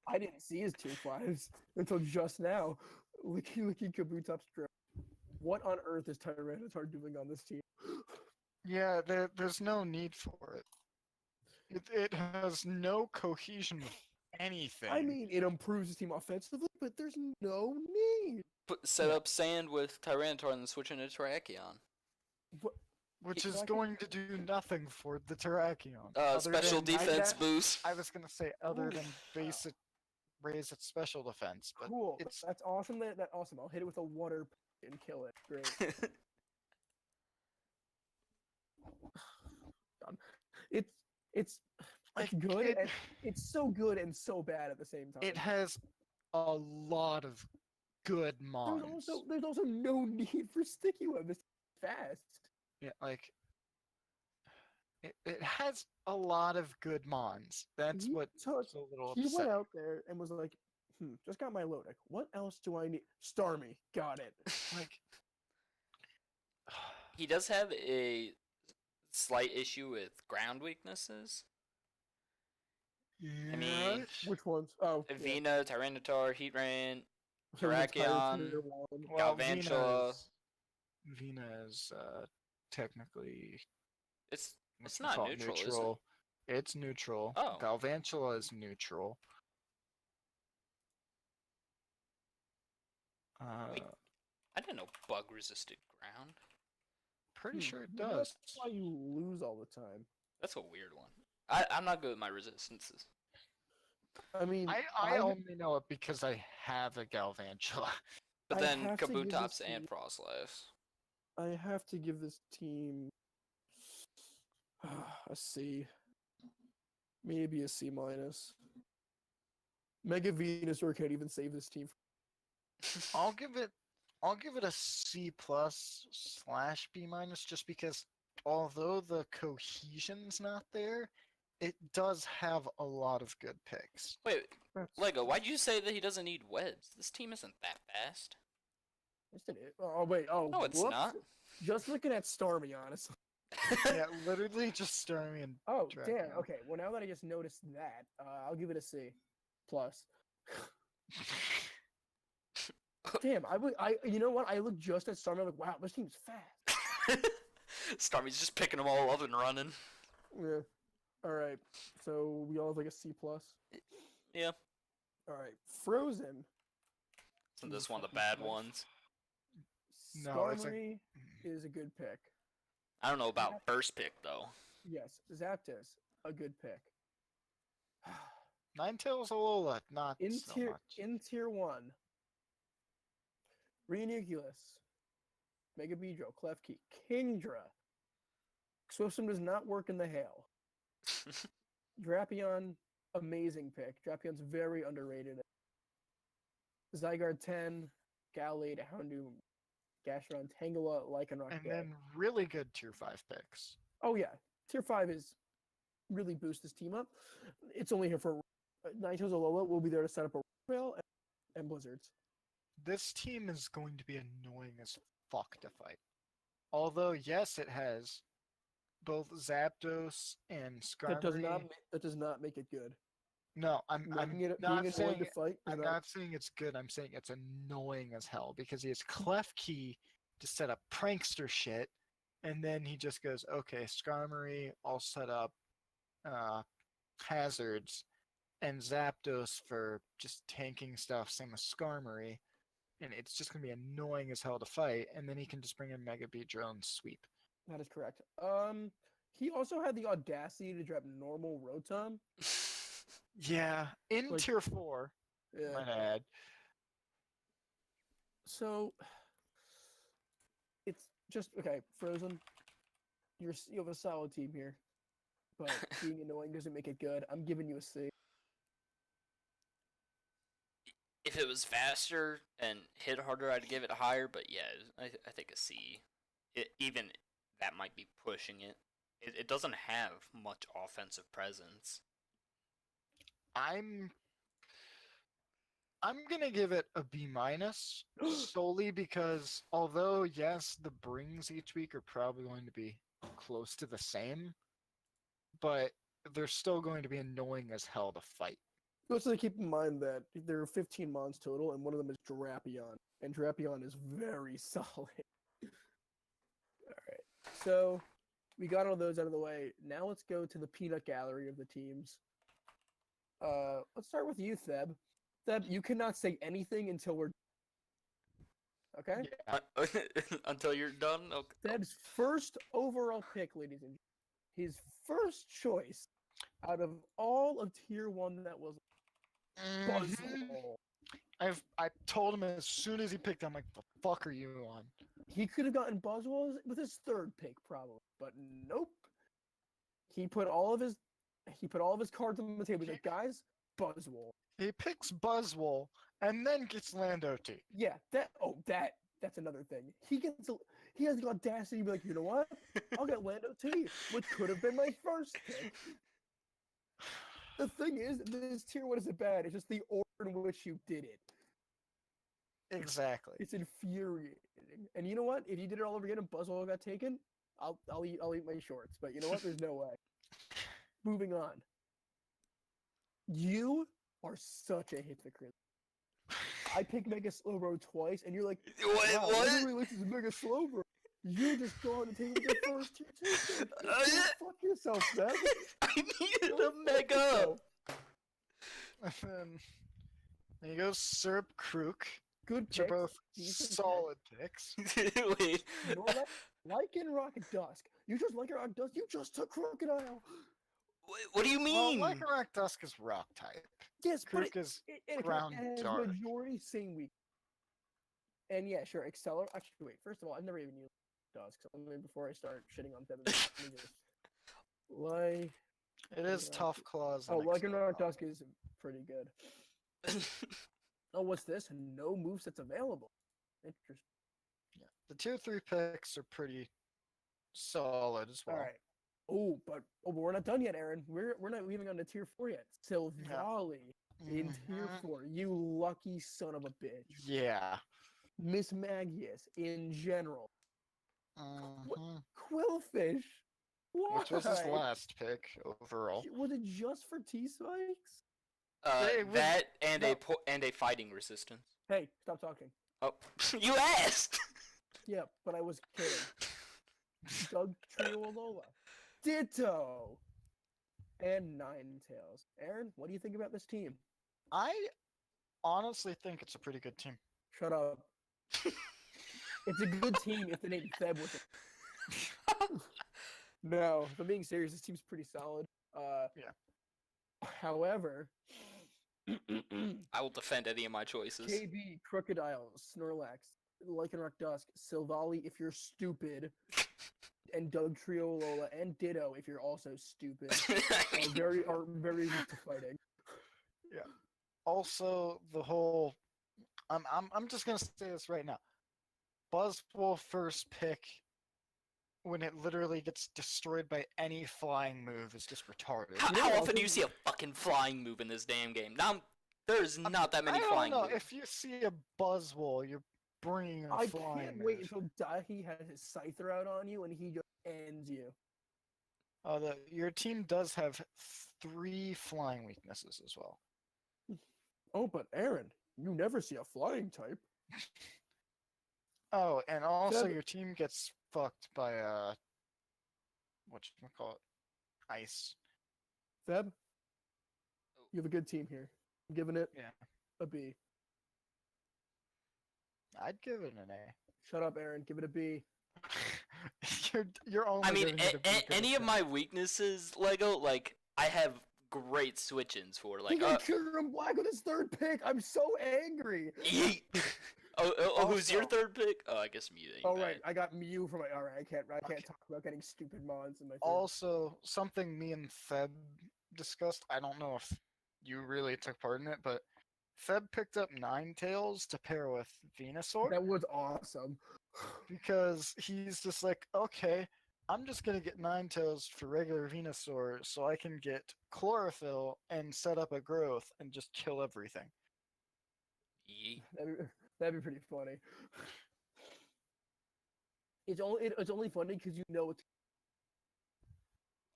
I didn't see his Tier 5s until just now. Licky Kabutops Drill. What on earth is Tyranitar doing on this team? Yeah, there's no need for it. It has no cohesion with anything. I mean, it improves his team offensively, but there's no need. Set up Sand with Tyranitar and then switch into Terrakion. which He- is Terrakion- going to do nothing for the Terrakion. Other Special than- defense boost. I was gonna say other Ooh, than basic raise its special defense, but Cool. it's That's awesome. That awesome. I'll hit it with a water and kill it. Great. It's like good. it, And it's so good and so bad at the same time. it has a lot of good mons. There's also no need for sticky web. It's fast. Yeah, like it has a lot of good mons. That's He what's took- a little He went upsetting. out there and was like, just got my Lodic. What else do I need? Starmie. Got it. Like He does have a slight issue with ground weaknesses. I mean, Which ones? Oh, yeah. Vina, Tyranitar, Heatran, So the entire Terrakion, tier one. well, Galvantula. Vina is technically It's what's not it called? neutral, is it? Neutral. It's neutral. Oh. Galvantula is neutral. Wait. I didn't know bug resisted ground. Pretty sure it Maybe does. That's why you lose all the time. That's a weird one. I'm not good with my resistances. I mean, I only know it because I have a Galvantula. But I then have to give this Kabutops team- and Frostless. I have to give this team a C, maybe a C minus. Mega Venusaur can't even save this team. I'll give it a C plus / B minus just because although the cohesion's not there, it does have a lot of good picks. Wait, Lego, why'd you say that he doesn't need webs? This team isn't that fast. Yes, it is. Oh wait. Oh No, it's whoops. not. Just looking at Starmie, honestly. Yeah, literally just Starmie and Oh Drac damn. now. Okay. Well, now that I just noticed that, I'll give it a C plus. Damn. You know what? I looked just at Starmie. I'm like, wow, this team's fast. Starmie's just picking them all up and running. Yeah. All right. So we all have like a C plus. Yeah. All right. Frozen. Isn't this one of the bad ones? No, it's a- Skarmory is a good pick. I don't know about first pick though. Yes. Zapdos, a good pick. Ninetales Alola, not In so tier much. in tier 1. Reuniclus, Mega Beedrill, Klefki, Kingdra. Swiftsum does not work in the hail. Drapion, amazing pick. Drapion's very underrated. Zygarde 10, Gallade, Houndoom, Gastrodon, Tangela, Lycanroc. And Dead. then really good tier 5 picks. Oh yeah, tier 5 is really boost this team up. It's only here for Ninetales Alola will be there to set up a rail and Blizzards. this team is going to be annoying as fuck to fight. Although, yes, it has both Zapdos and That does not Skarmory. that does not make it good. No, I'm Making it not being saying annoying to fight. I'm not saying it's good. I'm saying it's annoying as hell because he has Klefki to set up prankster shit, and then he just goes, "Okay, Skarmory, I'll set up hazards, and Zapdos for just tanking stuff. Same as Skarmory, and it's just gonna be annoying as hell to fight. And then he can just bring in Mega Beedrill and sweep." That is correct. He also had the audacity to drop normal Rotom. Yeah, in Like- Tier 4, Yeah. might add. So it's just okay. Frozen, you have a solid team here, but being annoying doesn't make it good. I'm giving you a C. If it was faster and hit harder, I'd give it higher. But yeah, I think a C. Even that might be pushing it. It doesn't have much offensive presence. I'm gonna give it a B minus solely because although yes, the brings each week are probably going to be close to the same, but they're still going to be annoying as hell to fight. Also, keep in mind that there are 15 mons total, and one of them is Drapion, and Drapion is very solid. All right, so we got all those out of the way. Now let's go to the peanut gallery of the teams. Let's start with you, Theb. Theb, you cannot say anything until we're okay. Yeah. Until you're done. Okay. Theb's first overall pick, ladies and gentlemen, his first choice out of all of Tier 1 that was Buzzwole. I told him as soon as he picked, I'm like, the fuck are you on? He could have gotten Buzzwole with his third pick, probably, but nope. He put all of his cards on the table. He's like, guys, Buzzwole. He picks Buzzwole and then gets Lando T. Yeah, that's another thing. He has the audacity to be like, you know what? I'll get Lando T, which could have been my first pick. The thing is, this Tier 1 isn't bad. It's just the order in which you did it. Exactly. It's infuriating. And you know what? If you did it all over again and Buzzwole got taken, I'll eat my shorts. But you know what? There's no way. Moving on. You are such a hypocrite. I picked Mega Slowbro twice, and you're like, What? wow, What? I really like this Mega Slowbro. You just go on and take your first Tier 2 pick. Fuck yourself, Seth. I needed Go a fuck mega. yourself. And then he goes Serp Krook, Good which are picks. both Decent solid picks. Wait. You know what? Lycanroc Dusk. You just Lycanroc Dusk. You just took Crocodile. What do you Well, mean? Lycanroc Dusk is rock type. Yes, but Krook is it ground has dark. majority same week. And yeah, sure, Accelerate. Actually, wait. First of all, I've never even used Dusk. So let me, before I start shitting on them, let me just It is Lycanroc- tough claws. Oh, and Lycanroc Excel. Dusk is pretty good. Oh, what's this? No movesets available. Interesting. Yeah. The tier 3 picks are pretty solid as well. All right. But we're not done yet, Aaron. We're not moving on to tier 4 yet. Silvally in tier Mhm. 4. You lucky son of a bitch. Yeah. Miss Magius in general. Mhm. Quillfish. Why? Which was his last pick overall. Was it just for T-Spikes? It was- That and no. and a fighting resistance. Hey, stop talking. Oh, you asked. Yeah, but I was kidding. Doug Triolola. Ditto. And Ninetales. Aaron, what do you think about this team? I honestly think it's a pretty good team. Shut up. It's a good team if the name Theb was it. No, if I'm being serious, this team's pretty solid. Yeah. However, I will defend any of my choices. KB, Crocodile, Snorlax, Lycanroc Dusk, Silvally if you're stupid, and Doug Triolola, and Ditto if you're also stupid, are very weak to fighting. Also, the whole I'm just gonna say this right now. Buzzwole first pick when it literally gets destroyed by any flying move is just retarded. How, You know how what often do else you is- see a fucking flying move in this damn game? Now There's not that many I don't flying know. moves. If you see a Buzzwole, you're bringing a I flying can't wait move. until Dahii has his Scyther out on you and he just ends you. Your team does have 3 flying weaknesses as well. Oh, but Aaron, you never see a flying type. Oh, and also Theb- your team gets fucked by whatchamacallit, ice. Theb, you have a good team here. I'm giving it Yeah. a B. I'd give it an A. Shut up, Aaron. Give it a B. You're only I mean, giving it a B 'cause any it's of my weaknesses, Lego, like I have great switch-ins for. He Like, got Kieran Black with his 3rd pick. I'm so angry. yeet. Who's your Also- 3rd pick? Oh, I guess Mew. Oh right, I got Mew for my. All right, I can't talk about getting stupid mods in my. Third. Also, something me and Theb discussed, I don't know if you really took part in it, but Theb picked up Ninetales to pair with Venusaur That was awesome. because he's just like, okay, I'm just gonna get Ninetales for regular Venusaur so I can get Chlorophyll and set up a growth and just kill everything. Yeet. That'd be pretty funny. It's only funny because you know it's.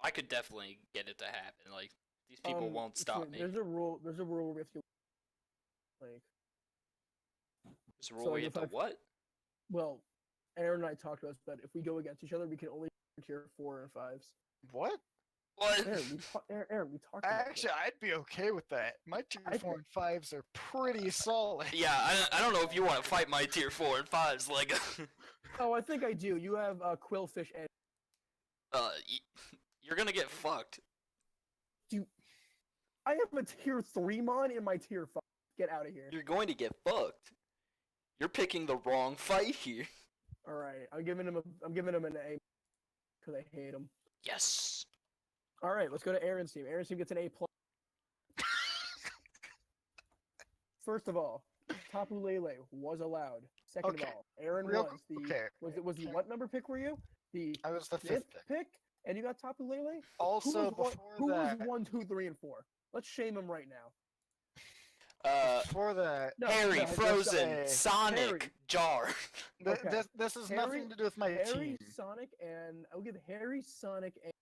I could definitely get it to happen. Like, these people won't stop me. There's a rule. There's a rule where we have to. Like, There's a rule so we if hit the I- what? well, Aaron and I talked about that. If we go against each other, we can only tier 4 and 5s. What? What? Aaron, we talked about Actually, I'd be okay with that. My tier I 4 and 5s are pretty solid. Yeah, I don't know if you want to fight my tier 4 and 5s, Lego. Oh, I think I do. You have Quillfish and You're gonna get fucked. I have a tier 3 mon in my tier 5. Get out of here. You're going to get fucked. You're picking the wrong fight here. All right, I'm giving him an A because I hate him. Yes. All right, let's go to Aaron's team. Aaron's team gets an A+. First of all, Tapu Lele was allowed. Second Okay, of all, Aaron real was the okay, was the okay. what number pick were you? The I was the 5th 5th pick. pick, and you got Tapu Lele. Also, before Who that, was 1, 2, 3, and 4? Let's shame him right now. before that, No, Harry, no, Frozen, Harry. Sonic, Jar. Okay. this has Harry- nothing to do with my Harry, team. Sonic, and I'll give Harry, Sonic, and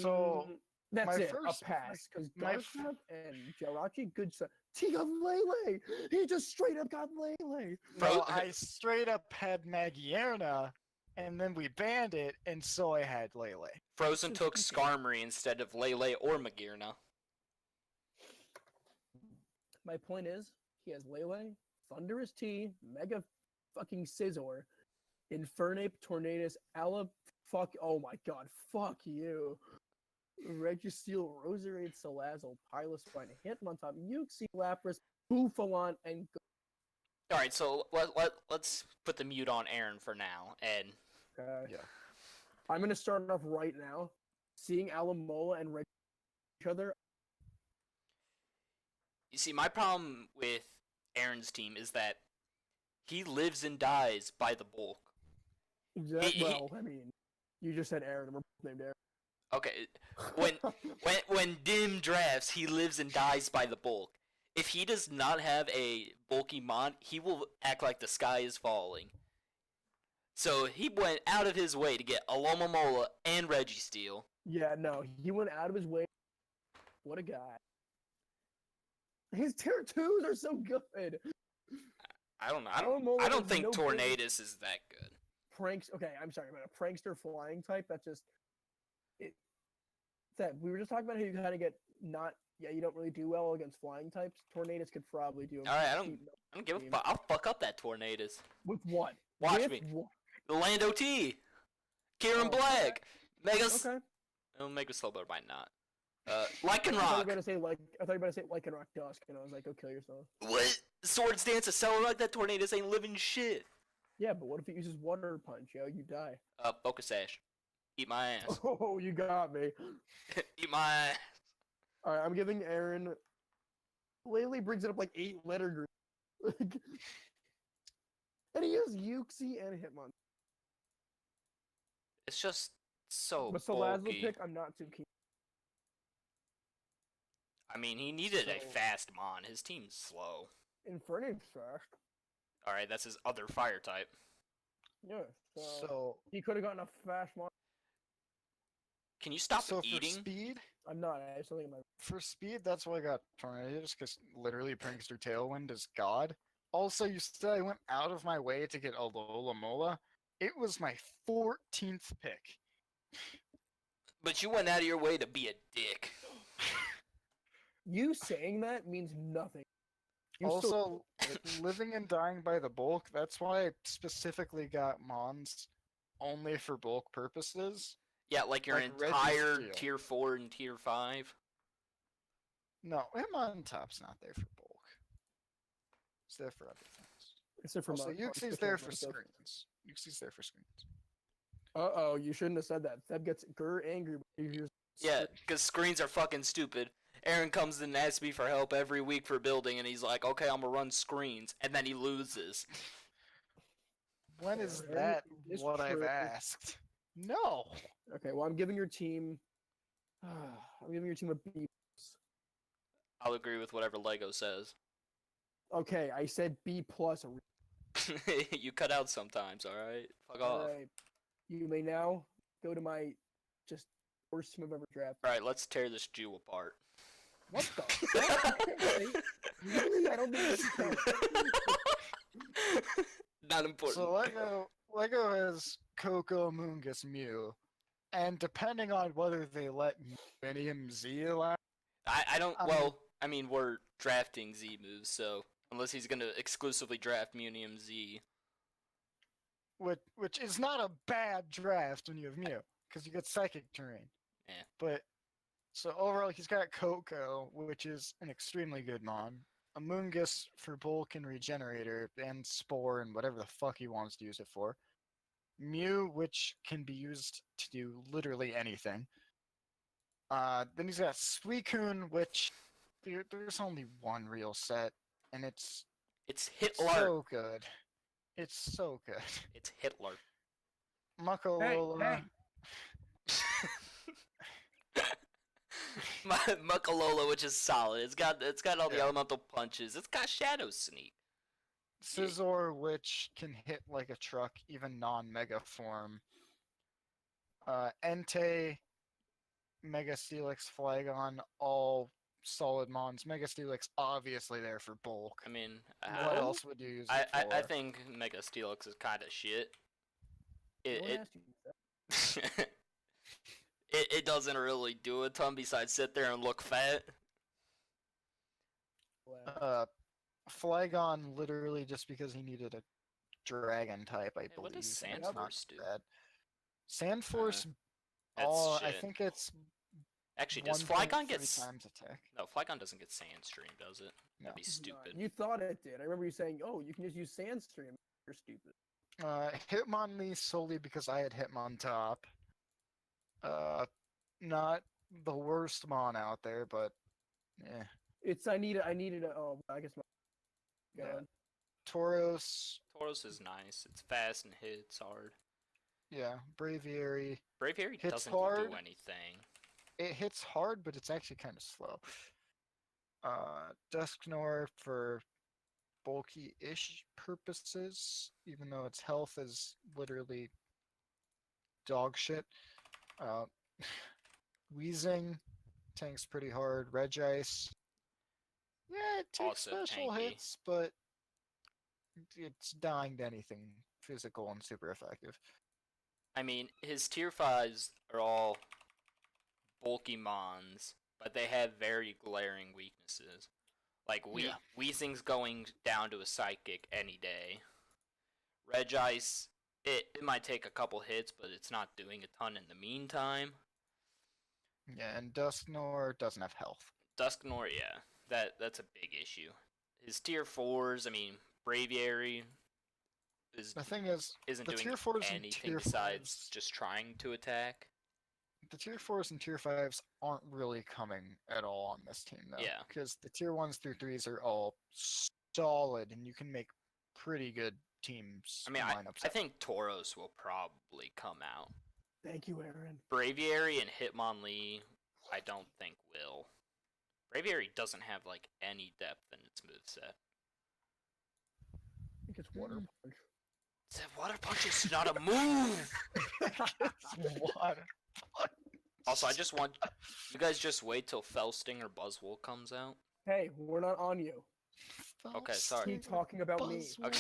So, that's my it. first- A pass because my Darknut and Jirachi, good stuff. He got Lele. He just straight up got Lele. no, I straight up had Magierna, and then we banned it, and so I had Lele. Frozen took Skarmory instead of Lele or Magearna. My point is, he has Lele, Thunderous T, Mega fucking Scizor, Infernape, Tornadus, oh my god, fuck you. Registeel, Roserade, Salazzle, Piloswine, Hitmontop, Uxie, Lapras, Bouffalon, and All right, so let's put the mute on Aaron for now, and Yeah. I'm gonna start off right now. Seeing Alamola and Reg each other, you see, my problem with Aaron's team is that he lives and dies by the bulk. well, I mean, you just said Aaron, we're both named Aaron. Okay, when Dim drafts, he lives and dies by the bulk. If he does not have a bulky mod, he will act like the sky is falling. So he went out of his way to get Alomomola and Registeel. Yeah, no, he went out of his way. What a guy. His tier 2s are so good. I don't know. Alomola I don't is think no good. Tornadus is that good. Pranks. Okay, I'm sorry, but a prankster flying type. That's just it. That we were just talking about how you kind of get not. Yeah, you don't really do well against flying types. Tornadus could probably do. All right, I don't give a fuck. I'll fuck up that Tornadus. With what? Watch With me. what? The Lando T. Kieran Oh, Black. Mega. Okay. Oh, Mega Slowbro might not. I thought you were Lycanroc. gonna say Lycanroc Dusk, and I was like, go kill yourself. What? Swords Dance Accelerate? That Tornadus ain't living shit. Yeah, but what if it uses Water Punch? Yo, you die. Focus Ash. Eat my ass. Oh, you got me. Eat my ass. All right, I'm giving Aaron. Lele brings it up like 8 letter group. And he has Uxie and Hitmon. It's just so But Salazzle bulky. pick, I'm not too keen. I mean, he needed a So- fast Mon. His team's slow. Infernape's fast. Alright, that's his other fire type. Yeah. So So he could have gotten a fast one. Can you stop for eating? speed, I'm not. I have something in my. that's why I got Tornadoes, because literally Prankster Tailwind is god. Also, you said I went out of my way to get Alola Mola. It was my 14th pick. But you went out of your way to be a dick. You saying that means nothing. You still- Also, living and dying by the bulk, that's why I specifically got Mons only for bulk purposes. Yeah, like your Like entire Registeel. tier 4 and tier 5. No, him on top's not there for bulk. It's there for other things. except for Also, Mon- Uxie's there for screens. Uxie's there for screens. Uh-oh, you shouldn't have said that. Theb gets angry when he hears Yeah, because screens are fucking stupid. Aaron comes in and asks me for help every week for building, and he's like, okay, I'm gonna run screens, and then he loses. When is Aaron, that it's what I've true. asked? No. Okay, well, I'm giving your team. I'm giving your team a B. I'll agree with whatever Lego says. Okay, I said B plus. You cut out sometimes, alright? Fuck All off. right, you may now go to my just worst team I've ever drafted. Alright, let's tear this Jew apart. What the? fuck? Really? I don't think so. Not important. So Lego has Coco, Moongus, Mew, and depending on whether they let Minium Z allow, I don't. I Well, I mean, we're drafting Z moves, so unless he's gonna exclusively draft Munium Z, which is not a bad draft when you have Mew, because you get Psychic Terrain. Yeah. But so overall, he's got Coco, which is an extremely good mon. A Moongus for bulk and regenerator, and Spore and whatever the fuck he wants to use it for. Mew, which can be used to do literally anything. Then he's got Suicune, which there's only one real set, and it's it's Hitler. so good. It's so good. It's Hitler. Muckalola. Muckalola, which is solid. It's got all the Yeah. elemental punches. It's got Shadow Sneak. Scizor, which can hit like a truck, even non-mega form. Entei, Mega Steelix, Flygon, all solid mons. Mega Steelix obviously there for bulk. I mean, What else would you use it for? I think Mega Steelix is kind of shit. No one It asked you that. it doesn't really do a ton besides sit there and look fat. Flygon literally just because he needed a dragon type, I believe. What does and it's not Sandforce do? bad. Sandforce, That's I shit. think it's Actually, does 1.3 Flygon get times attack. No, Flygon doesn't get Sandstream, does it? No. That'd be It's not. stupid. You thought it did. I remember you saying, "Oh, you can just use Sandstream." You're stupid. Hitmonlee solely because I had Hitmontop. Not the worst mon out there, but yeah. I needed a. Oh, I guess my. Yeah. God. Tauros, Tauros is nice. It's fast and hits hard. yeah. Braviary, Braviary Hits doesn't hard. do anything. it hits hard, but it's actually kind of slow. Dusknoir for bulky-ish purposes, even though its health is literally dog shit. Wheezing tanks pretty hard. Regice, yeah, it takes Also special tanky. hits, but it's dying to anything physical and super effective. I mean, his tier 5s are all bulky mons, but they have very glaring weaknesses. Like, Yeah. Weezing's going down to a psychic any day. Regice, it might take a couple hits, but it's not doing a ton in the meantime. Yeah, and Dusknoir doesn't have health. Dusknoir, yeah, that's a big issue. His tier 4s, I mean, Braviary The thing is, isn't the doing tier 4s and anything tier besides 5s just trying to attack. the tier 4s and tier 5s aren't really coming at all on this team, though. Yeah. Because the tier 1s through 3s are all solid, and you can make pretty good teams. I mean, lineups I out. think Tauros will probably come out. Thank you, Aaron. Braviary and Hitmonlee, I don't think will. Braviary doesn't have like any depth in its moveset. I think it's water punch. Water punch is not a move. It's water. Also, I just want you guys just wait till Felsting or Buzzwole comes out. Hey, we're not on you. Okay, sorry. Keep talking about me. Okay.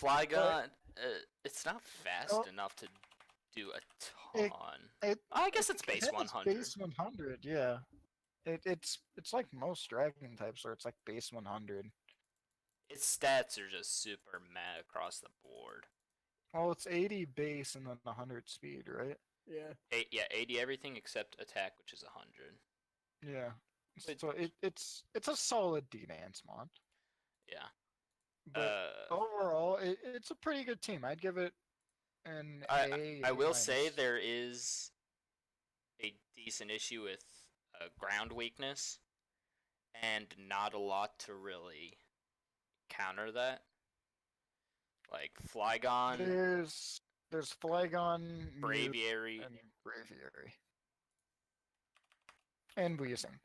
Flygon, it's not fast enough to do a ton. I guess it's base 100. Base 100, yeah. It's like most dragon types where it's like base 100. Its stats are just super meh across the board. Well, it's 80 base and then 100 speed, right? Yeah. 80 everything except attack, which is 100. Yeah. But- So it's a solid D-Dance mod. Yeah. But overall, it's a pretty good team. I'd give it an A. I will minus. say there is a decent issue with ground weakness, and not a lot to really counter that. Like Flygon, There's Flygon, Mew, Braviary. and Braviary. And Weezing.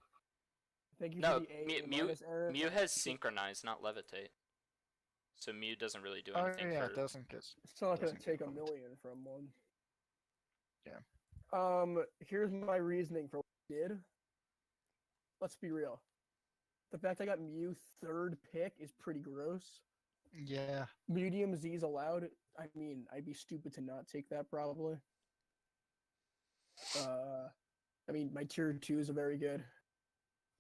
Thank you No, for the A Mew- minus, Aaron. Mew has Synchronize, not Levitate. So Mew doesn't really do Oh anything yeah, for... it doesn't get. It's not gonna doesn't take a count. million from one. Yeah. Here's my reasoning for what I did. Let's be real. The fact I got Mew 3rd pick is pretty gross. Yeah. Medium Z's allowed. I mean, I'd be stupid to not take that probably. I mean, my tier 2s are very good.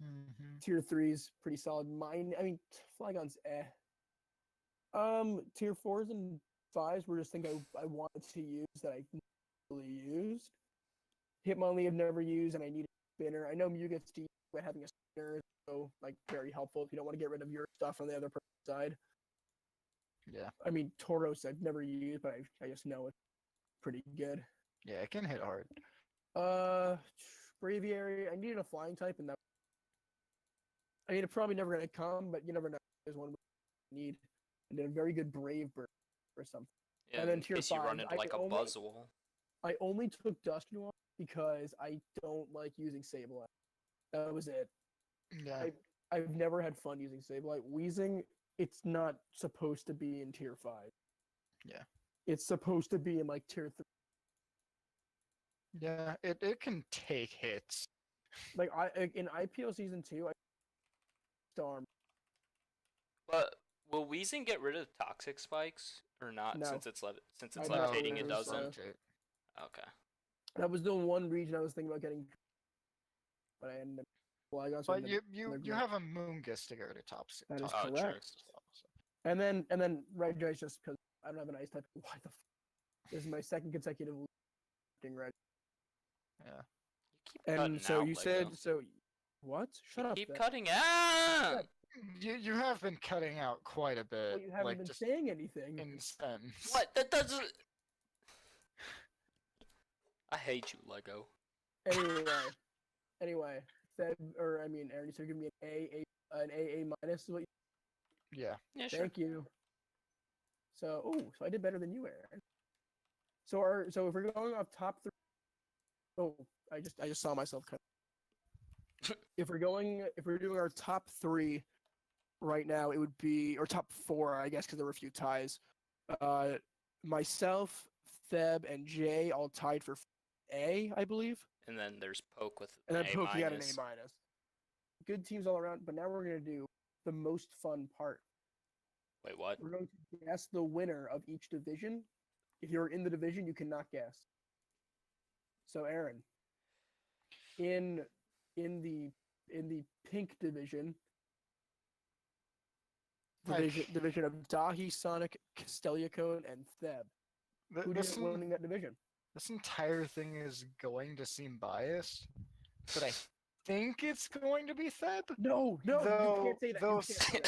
Mm-hmm. Tier 3's pretty solid. Mine, I mean, Flygon's eh. Tier 4s and 5s were just things I wanted to use that I never really used. Hitmonlee I've never used, and I need a spinner. I know Mew gets deep by having a spinner, so like very helpful if you don't want to get rid of your stuff on the other person's side. Yeah. I mean, Tauros I've never used, but I just know it's pretty good. Yeah, it can hit hard. Braviary, I needed a flying type, and that. I mean, it's probably never gonna come, but you never know. There's one we need, and then a very good Brave Bird or something. Yeah, and then in tier case you run 5, into I like a only- Buzzwole. I only took Dusknoir because I don't like using Sableye. That was it. Yeah. I've never had fun using Sableye. Weezing, it's not supposed to be in tier 5. Yeah. It's supposed to be in like tier 3. Yeah, it can take hits. Like in IPO season 2, I Storm. But will Weezing get rid of toxic spikes or not? No. Since it's I don't levitating, think it so. doesn't. Rotate. Okay. That was the one region I was thinking about getting, but I ended up. Well, I got But you have a Moongus to go to top six. That is Oh, true. correct. And then Regice just because I don't have an ice type. Why the? This is my second consecutive Red. Yeah. You keep cutting And so out, you Lego. said so. What? Shut up. Keep then. cutting out. You have been cutting out quite a bit. Well, you haven't like been just saying anything. in sentence. What? That doesn't. I hate you, Lego. Anyway, Theb, or I mean, Aaron, you said give me an AA minus. Is what Yeah. Yeah, sure. Thank you. So I did better than you, Aaron. So if we're going off top 3, I just saw myself cut. If we're doing our top 3 right now, it would be, or top 4, I guess, because there were a few ties. Myself, Theb, and Jay all tied for A, I believe. And then there's Poke with And then A Pokey had an minus. A minus. Good teams all around, but now we're gonna do the most fun part. Wait, what? We're going to guess the winner of each division. If you're in the division, you cannot guess. So Aaron, in the pink division, division of Dahii, Sonic, Casteliacone, and Theb. Who do you have winning that division? This entire thing is going to seem biased, but I think it's going to be Theb. No, you can't say that. You can't say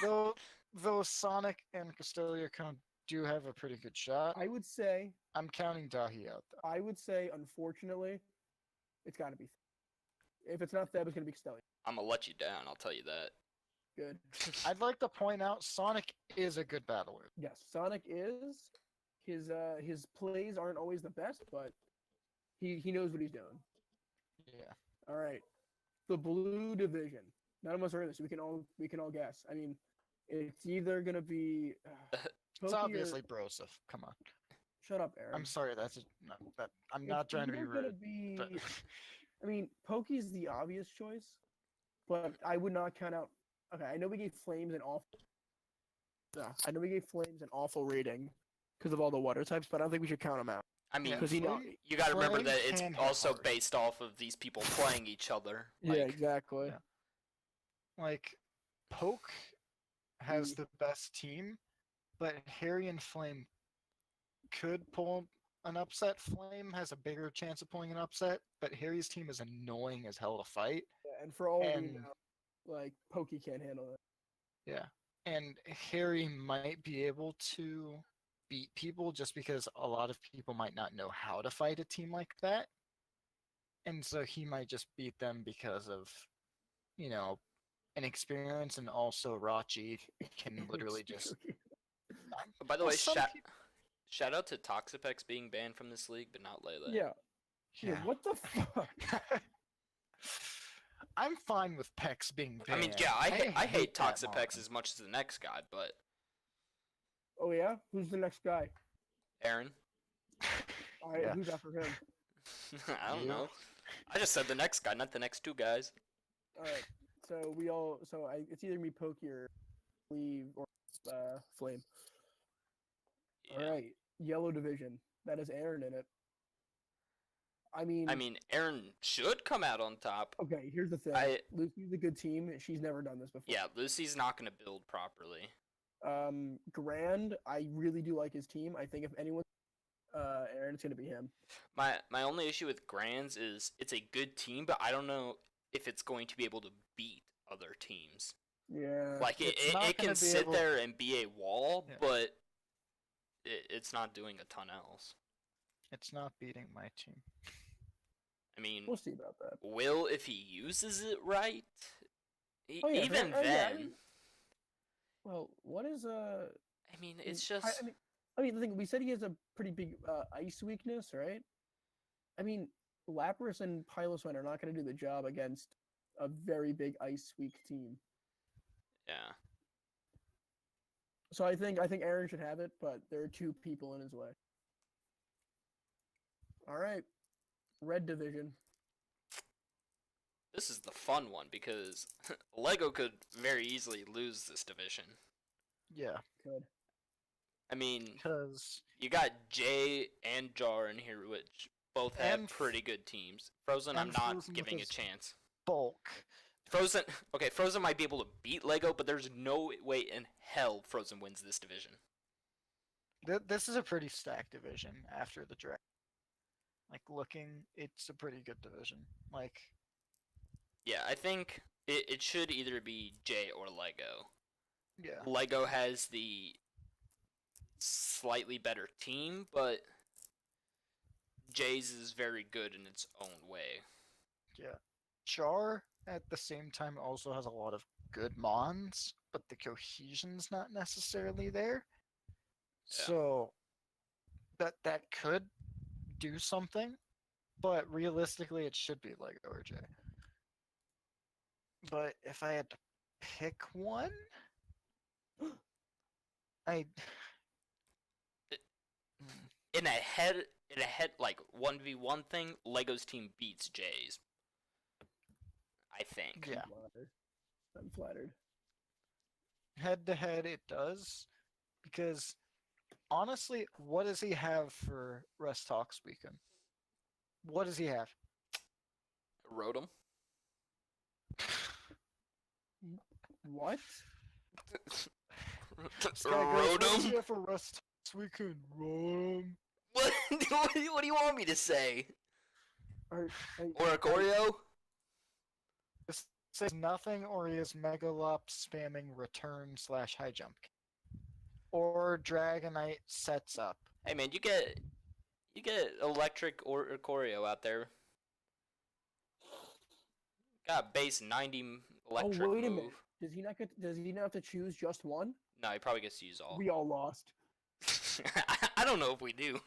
that. Though Sonic and Casteliacone do have a pretty good shot, I would say, I'm counting Dahii out though. I would say, unfortunately, it's got to be. If it's not Theb, it's gonna be Casteliacone. I'm gonna let you down. I'll tell you that. Good. I'd like to point out Sonic is a good battler. Yes, Sonic is. His plays aren't always the best, but he knows what he's doing. Yeah. All right. the blue division. None of us are in this. We can all guess. I mean, it's either gonna be. It's Pokey or- obviously Broseph. Come on. Shut up, Aaron. I'm sorry. I'm It's not trying to be either gonna rude. be- But I mean, Pokey's the obvious choice, but I would not count out. Okay, I know we gave Flames an awful. Yeah, I know we gave Flames an awful rating because of all the water types, but I don't think we should count them out. I mean, Yeah, Because Flame- you got to remember Flame that it's can hit also hard. based off of these people playing each other. Yeah, Like, exactly. Yeah. like Poke has the best team, but Harry and Flame could pull an upset. Flame has a bigger chance of pulling an upset, but Harry's team is annoying as hell to fight. Yeah, and for all we And- know, like Pokey can't handle it. Yeah. And Harry might be able to beat people just because a lot of people might not know how to fight a team like that. And so he might just beat them because of, inexperience, and also Rachi can literally just. by the Well, way, some shout out to Toxapex being banned from this league, but not Layla. Yeah. Yeah. What the fuck? I'm fine with Pex being I mean, banned. yeah, I hate that Toxapex mon. as much as the next guy, but Oh yeah. Who's the next guy? Aaron, All right. Yeah. Who's after him? I don't You? know. I just said the next guy, not the next two guys. All right. So it's either me, Pokey, or Leave or Flame. Yeah. All right. Yellow division. That has Aaron in it. I mean, Aaron should come out on top. okay. Here's the thing. Lucy's a good team. She's never done this before. Yeah, Lucy's not going to build properly. Grand. I really do like his team. I think if anyone, Aaron, it's gonna be him. My only issue with Grands is it's a good team, but I don't know if it's going to be able to beat other teams. Yeah. Like It's not it can gonna be sit able- there and be a wall, Yeah. but it's not doing a ton else. It's not beating my team. I mean, We'll see about that. Will if he uses it right. Oh, yeah, Even that- yeah, I then, mean, Well, what is I mean, it's just. I mean, the thing we said he has a pretty big ice weakness, right? I mean, Lapras and Piloswine are not going to do the job against a very big ice weak team. Yeah. So I think Aaron should have it, but there are two people in his way. All right, red division. This is the fun one because Lego could very easily lose this division. Yeah, Good. I mean, because you got Jay and Jar in here, which both have And pretty good teams. Frozen, I'm and not Frozen with giving a his- chance. bulk. Frozen, okay, Frozen might be able to beat Lego, but there's no way in hell Frozen wins this division. This is a pretty stacked division after the draft. Like looking, it's a pretty good division. Like, Yeah, I think it should either be Jay or Lego. yeah, Lego has the slightly better team, but Jay's is very good in its own way. yeah. Jar at the same time also has a lot of good mons, but the cohesion's not necessarily there. Yeah. So that could do something, but realistically, it should be Lego or Jay. But if I had to pick one, I In a head like 1v1 thing, Lego's team beats Jay's. I think. Yeah. I'm flattered. head to head it does, because honestly, what does he have for Rest Talks weekend? What does he have? Rotom. What? This guy goes, "What does he Rotom? have for Rest Talks weekend? Rom." What? What do you want me to say? Are, Or a Choreo? This says nothing, or he is Megalop spamming return / high jump. Or Dragonite sets up. Hey man, you get electric or Choreo out there. Got base 90 electric wait a move. minute. Does he not have to choose just one? No, he probably gets to use all. We all lost. I don't know if we do.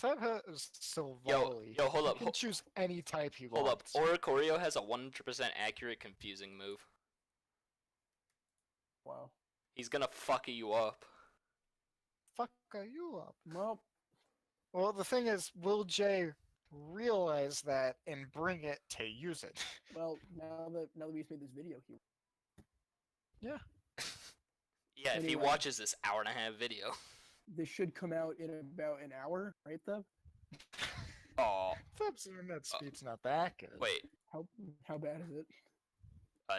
Theb has Silvally. Yo, hold He up, can choose any type he hold up. wants. Oricorio has a 100% accurate confusing move. Wow. He's gonna fuck you up. Fuck are you up? Well, The thing is, will Jay realize that and bring it to use it? now that we just made this video, he Yeah. Yeah, if he Anyway. watches this hour-and-a-half video. this should come out in about an hour, right, Theb? Oh, Theb's internet speed's not that good. wait. How bad is it?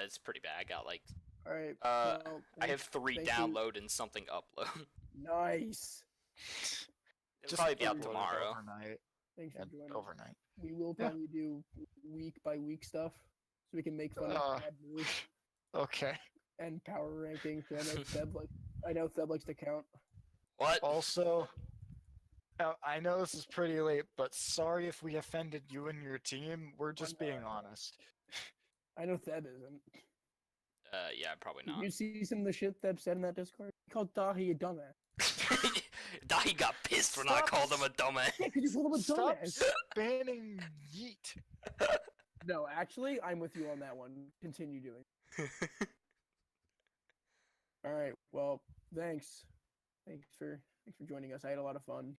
It's pretty bad. I got like, All right. I have 3 thank you. download and something upload. Nice. It'll probably be out upload it tomorrow. Overnight. Thanks for joining. Overnight. We will Yeah. probably do week by week stuff, so we can make fun Uh, of bad moves Okay. and power ranking. 'Cause I know Theb likes to count. What? Also, I know this is pretty late, but sorry if we offended you and your team. We're just being honest. I know Theb isn't. Yeah, probably Did not. you see some of the shit Theb said in that Discord? He called Dahii a dumbass. Dahii got pissed when I Stop called him a dumbass. Yeah, because you called him a Stop dumbass. banning yeet. No, actually, I'm with you on that one. Continue doing. All right. Well, thanks. Thanks for joining us. I had a lot of fun.